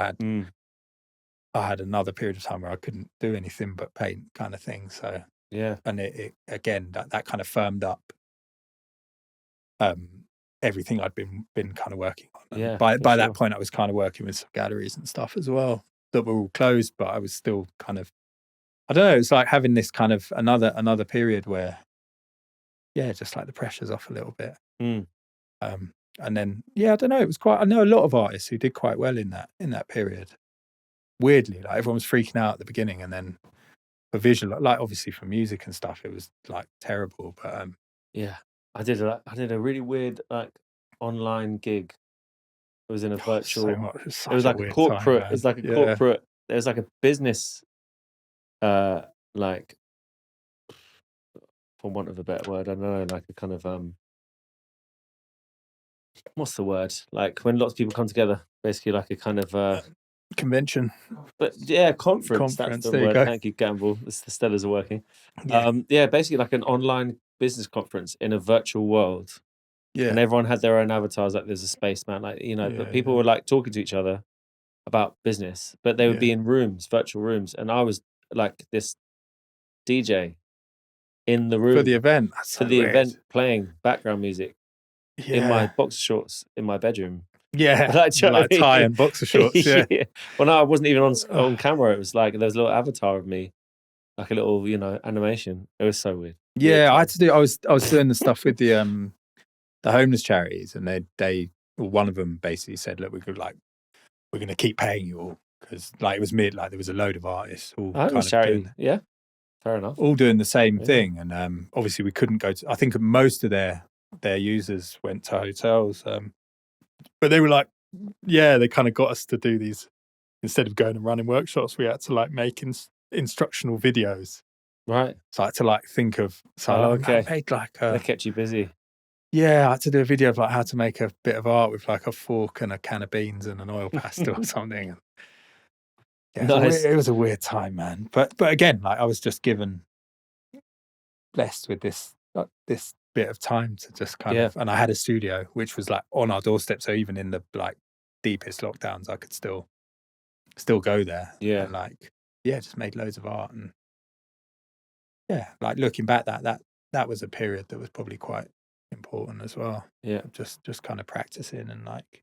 I had another period of time where I couldn't do anything but paint, kind of thing. So and it again that kind of firmed up everything I'd been kind of working on. And by that point, I was kind of working with some galleries and stuff as well that were all closed, but I was still kind of, I don't know. It's like having this kind of another period where, just like the pressure's off a little bit. And then, I don't know. It was I know a lot of artists who did quite well in that period. Weirdly, like everyone was freaking out at the beginning, and then for visual, like obviously for music and stuff, it was like terrible. But I did a really weird like online gig. It was in a virtual. It was like a corporate. It was like a corporate. It was like a business. Like, for want of a better word, I don't know, like a kind of what's the word? Like when lots of people come together, basically like a kind of convention. But conference. That's the word. Thank you, Gamble. The Stellas are working. Basically like an online business conference in a virtual world. And everyone had their own avatars. Like there's a spaceman, like but people were like talking to each other about business, but they would be in rooms, virtual rooms, and I was like this DJ in the room for the event. Event, playing background music in my boxer shorts in my bedroom. Like tie and boxer shorts. Well, no, I wasn't even on camera. It was like there was a little avatar of me, like a little animation. It was so weird. I had to do. I was doing the stuff with the homeless charities, and one of them basically said, "Look, we're going to keep paying you all," because like it was there was a load of artists all kind of charity. Fair enough. All doing the same thing, and obviously we couldn't go to. I think most of their users went to hotels, but they were like, they kind of got us to do these instead of going and running workshops. We had to like make instructional videos, right? So I had to like think of. So I made like they kept you busy. Yeah, I had to do a video of like how to make a bit of art with like a fork and a can of beans and an oil pastel or something. Nice. It was a weird time, man. But again, like I was just blessed with this bit of time to just kind of, and I had a studio which was like on our doorstep. So even in the like deepest lockdowns, I could still go there. And like just made loads of art, and like looking back, that was a period that was probably quite important as well. Just kind of practicing, and like,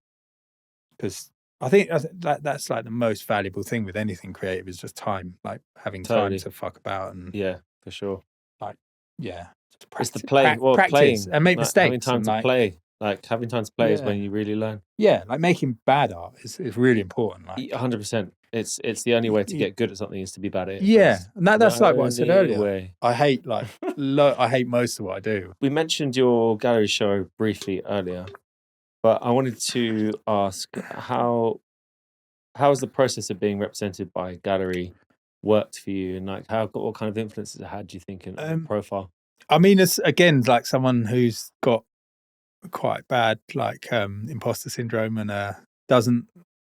because I think that's like the most valuable thing with anything creative is just time, like having time to fuck about. And for sure, like it's the play, practice playing and make mistakes. Having time to play, like having time to play is when you really learn. Like making bad art is really important. Like 100%. It's the only way to get good at something is to be bad at it. And that's like what I said earlier. I hate I hate most of what I do. We mentioned your gallery show briefly earlier, but I wanted to ask how has the process of being represented by a gallery worked for you, and like what kind of influences it had, do you think, in profile? I mean, it's again like someone who's got quite bad like imposter syndrome, and I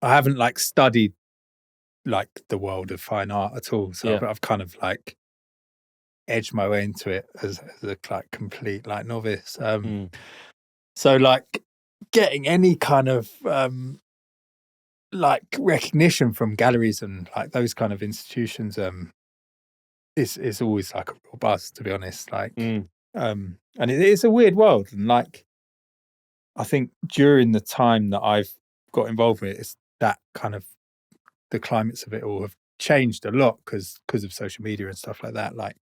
haven't like studied like the world of fine art at all, so I've kind of like edged my way into it as a like complete like novice. So like getting any kind of like recognition from galleries and like those kind of institutions is always like a real buzz, to be honest. Like and it's a weird world, and like I think during the time that I've got involved with it, it's that kind of the climates of it all have changed a lot because of social media and stuff like that. Like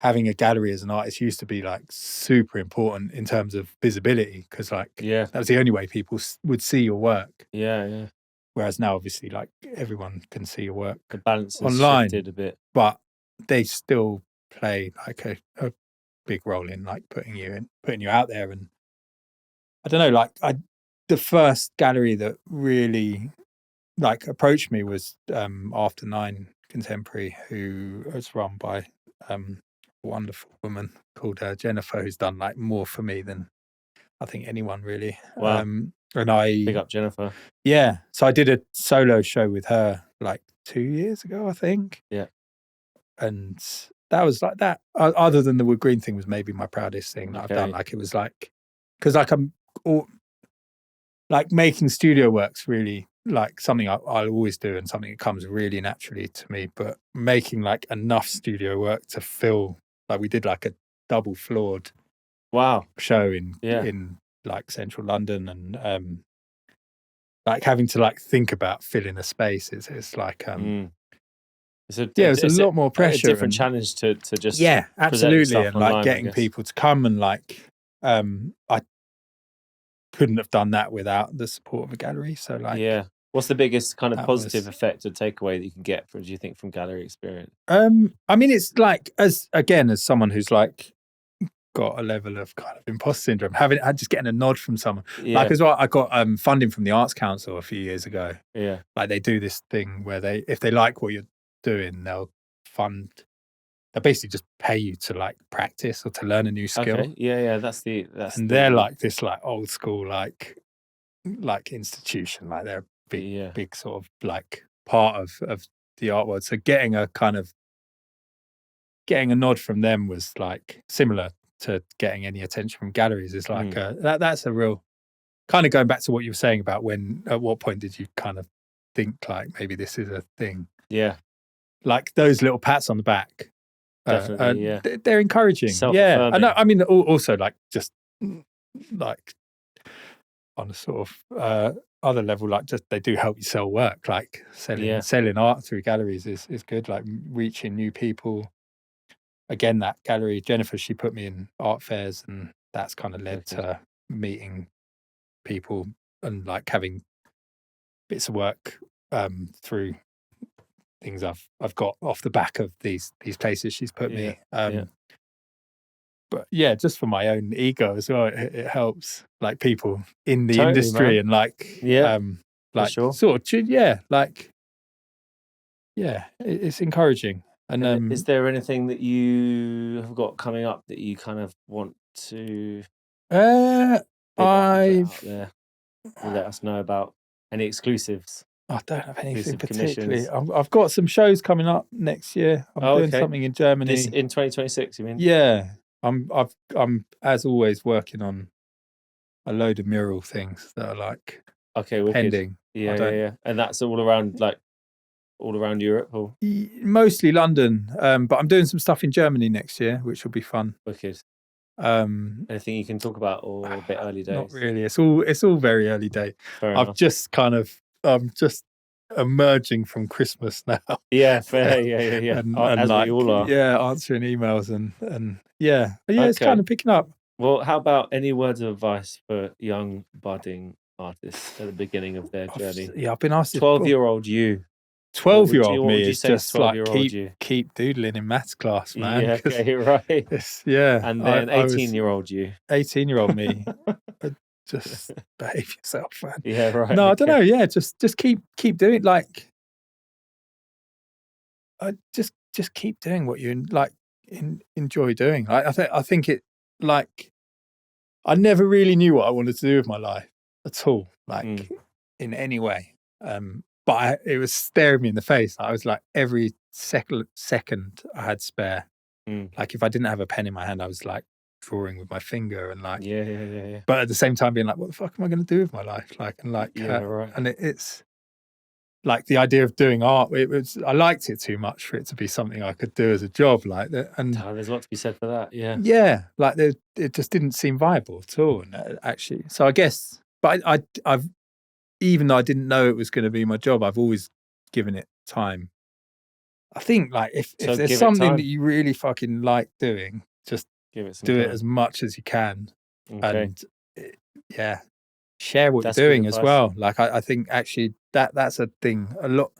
having a gallery as an artist used to be like super important in terms of visibility because like that was the only way people would see your work. Yeah. Whereas now, obviously, like everyone can see your work. The balance has online, shifted a bit, but they still play like a big role in like putting you out there. And I don't know, like the first gallery that really like approached me was After Nine Contemporary, who was run by a wonderful woman called Jennifer, who's done like more for me than I think anyone really. Wow. And I big up Jennifer. Yeah, so I did a solo show with her like 2 years ago, I think. Yeah, and that was like that. Other than the wood green thing, was maybe my proudest thing that I've done. Like it was like because like I'm all, like making studio works really like something I'll always do and something that comes really naturally to me. But making like enough studio work to fill like we did like a double floored show in like central London and like having to like think about filling a space it's like it's a lot more pressure, a different challenge to just absolutely, and online, like getting people to come and like I couldn't have done that without the support of a gallery. So like what's the biggest kind of positive effect or takeaway that you can get from, do you think, from gallery experience? I mean, it's like as someone who's like got a level of kind of imposter syndrome, just getting a nod from someone. Like as well, I got funding from the Arts Council a few years ago. Yeah, like they do this thing where if they like what you're doing, they'll basically just pay you to like practice or to learn a new skill. Okay. Yeah, that's they're like this like old school like institution, like they're a big sort of like part of the art world. So getting a nod from them was like similar to getting any attention from galleries. Is like that's a real kind of going back to what you were saying about at what point did you kind of think like maybe this is a thing. Like those little pats on the back, definitely. They're encouraging. I mean also like just like on a sort of other level, like just they do help you sell work, like selling art through galleries is good, like reaching new people. Again, that gallery, Jennifer, she put me in art fairs, and that's kind of led to meeting people and like having bits of work through things I've got off the back of these places she's put me. But yeah, just for my own ego as well, it helps like people in the industry, man. And like like sure. Sort of it's encouraging. And is there anything that you have got coming up that you kind of want to let us know about? Any exclusives? I don't have anything particularly. I've got some shows coming up next year. I'm doing something in Germany. This in 2026, you mean? Yeah. I'm as always working on a load of mural things that are like pending. Yeah. And that's all around Europe, or mostly London. But I'm doing some stuff in Germany next year, which will be fun. Wicked. Anything you can talk about, or a bit early days? Not really. It's all very early day. I'm just emerging from Christmas now. Yeah, fair. Yeah. And as like, we all are. Yeah, answering emails and it's kind of picking up. Well, how about any words of advice for young budding artists at the beginning of their journey? I've been asked. 12-year-old you. 12-year-old me is just like keep doodling in maths class, man. Yeah, okay, right. And then 18-year-old you. 18-year-old me. Just behave yourself, man. Yeah, right. No, I don't know. Yeah, just keep doing like. Just keep doing what you like enjoy doing. I think it like I never really knew what I wanted to do with my life at all, like in any way. But it was staring me in the face. I was like every second I had spare. Like if I didn't have a pen in my hand, I was like drawing with my finger and like yeah. But at the same time, being like, what the fuck am I going to do with my life? Like and like right. And it's like the idea of doing art, I liked it too much for it to be something I could do as a job like that. And there's a lot to be said for that. Yeah. Yeah. Like it just didn't seem viable at all. And actually, so I guess, but I've, even though I didn't know it was going to be my job, I've always given it time. I think like if there's something that you really fucking like doing, just do it as much as you can. Okay. And share what you're doing as well. Like I think actually that's a thing a lot.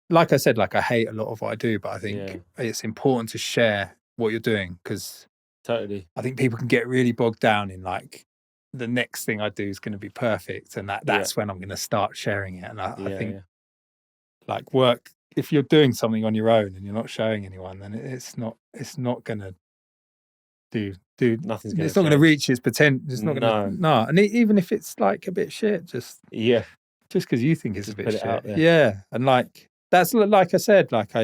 Like I said, like I hate a lot of what I do, but I think it's important to share what you're doing, because totally, I think people can get really bogged down in like the next thing I do is going to be perfect, and that's when I'm going to start sharing it. And I think like work, if you're doing something on your own and you're not showing anyone, then it's not going to do nothing's it's not going to reach its potential. It's not going to and even if it's like a bit shit, just because you think it's a bit shit, and like that's like I said, like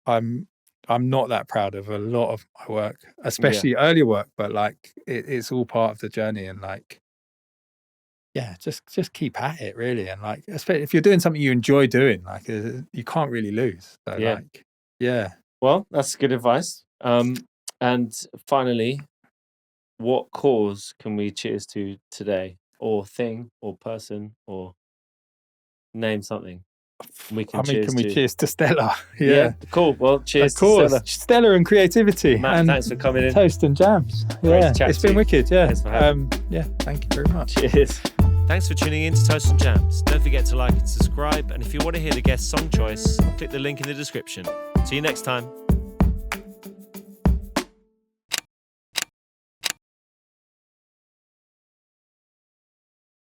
I'm not that proud of a lot of my work, especially earlier work, but like it's all part of the journey. And like just keep at it, really. And like, especially if you're doing something you enjoy doing, like you can't really lose. So well, that's good advice. And finally, what cause can we cheers to today, or thing, or person, or name something? We can cheers to Stella? Cool. Well, cheers to Stella and creativity. Matt, and thanks for coming in. Toast and jams. It's been wicked. Thank you very much. Cheers. Thanks for tuning in to Toast and Jams. Don't forget to like and subscribe. And if you want to hear the guest song choice, click the link in the description. See you next time.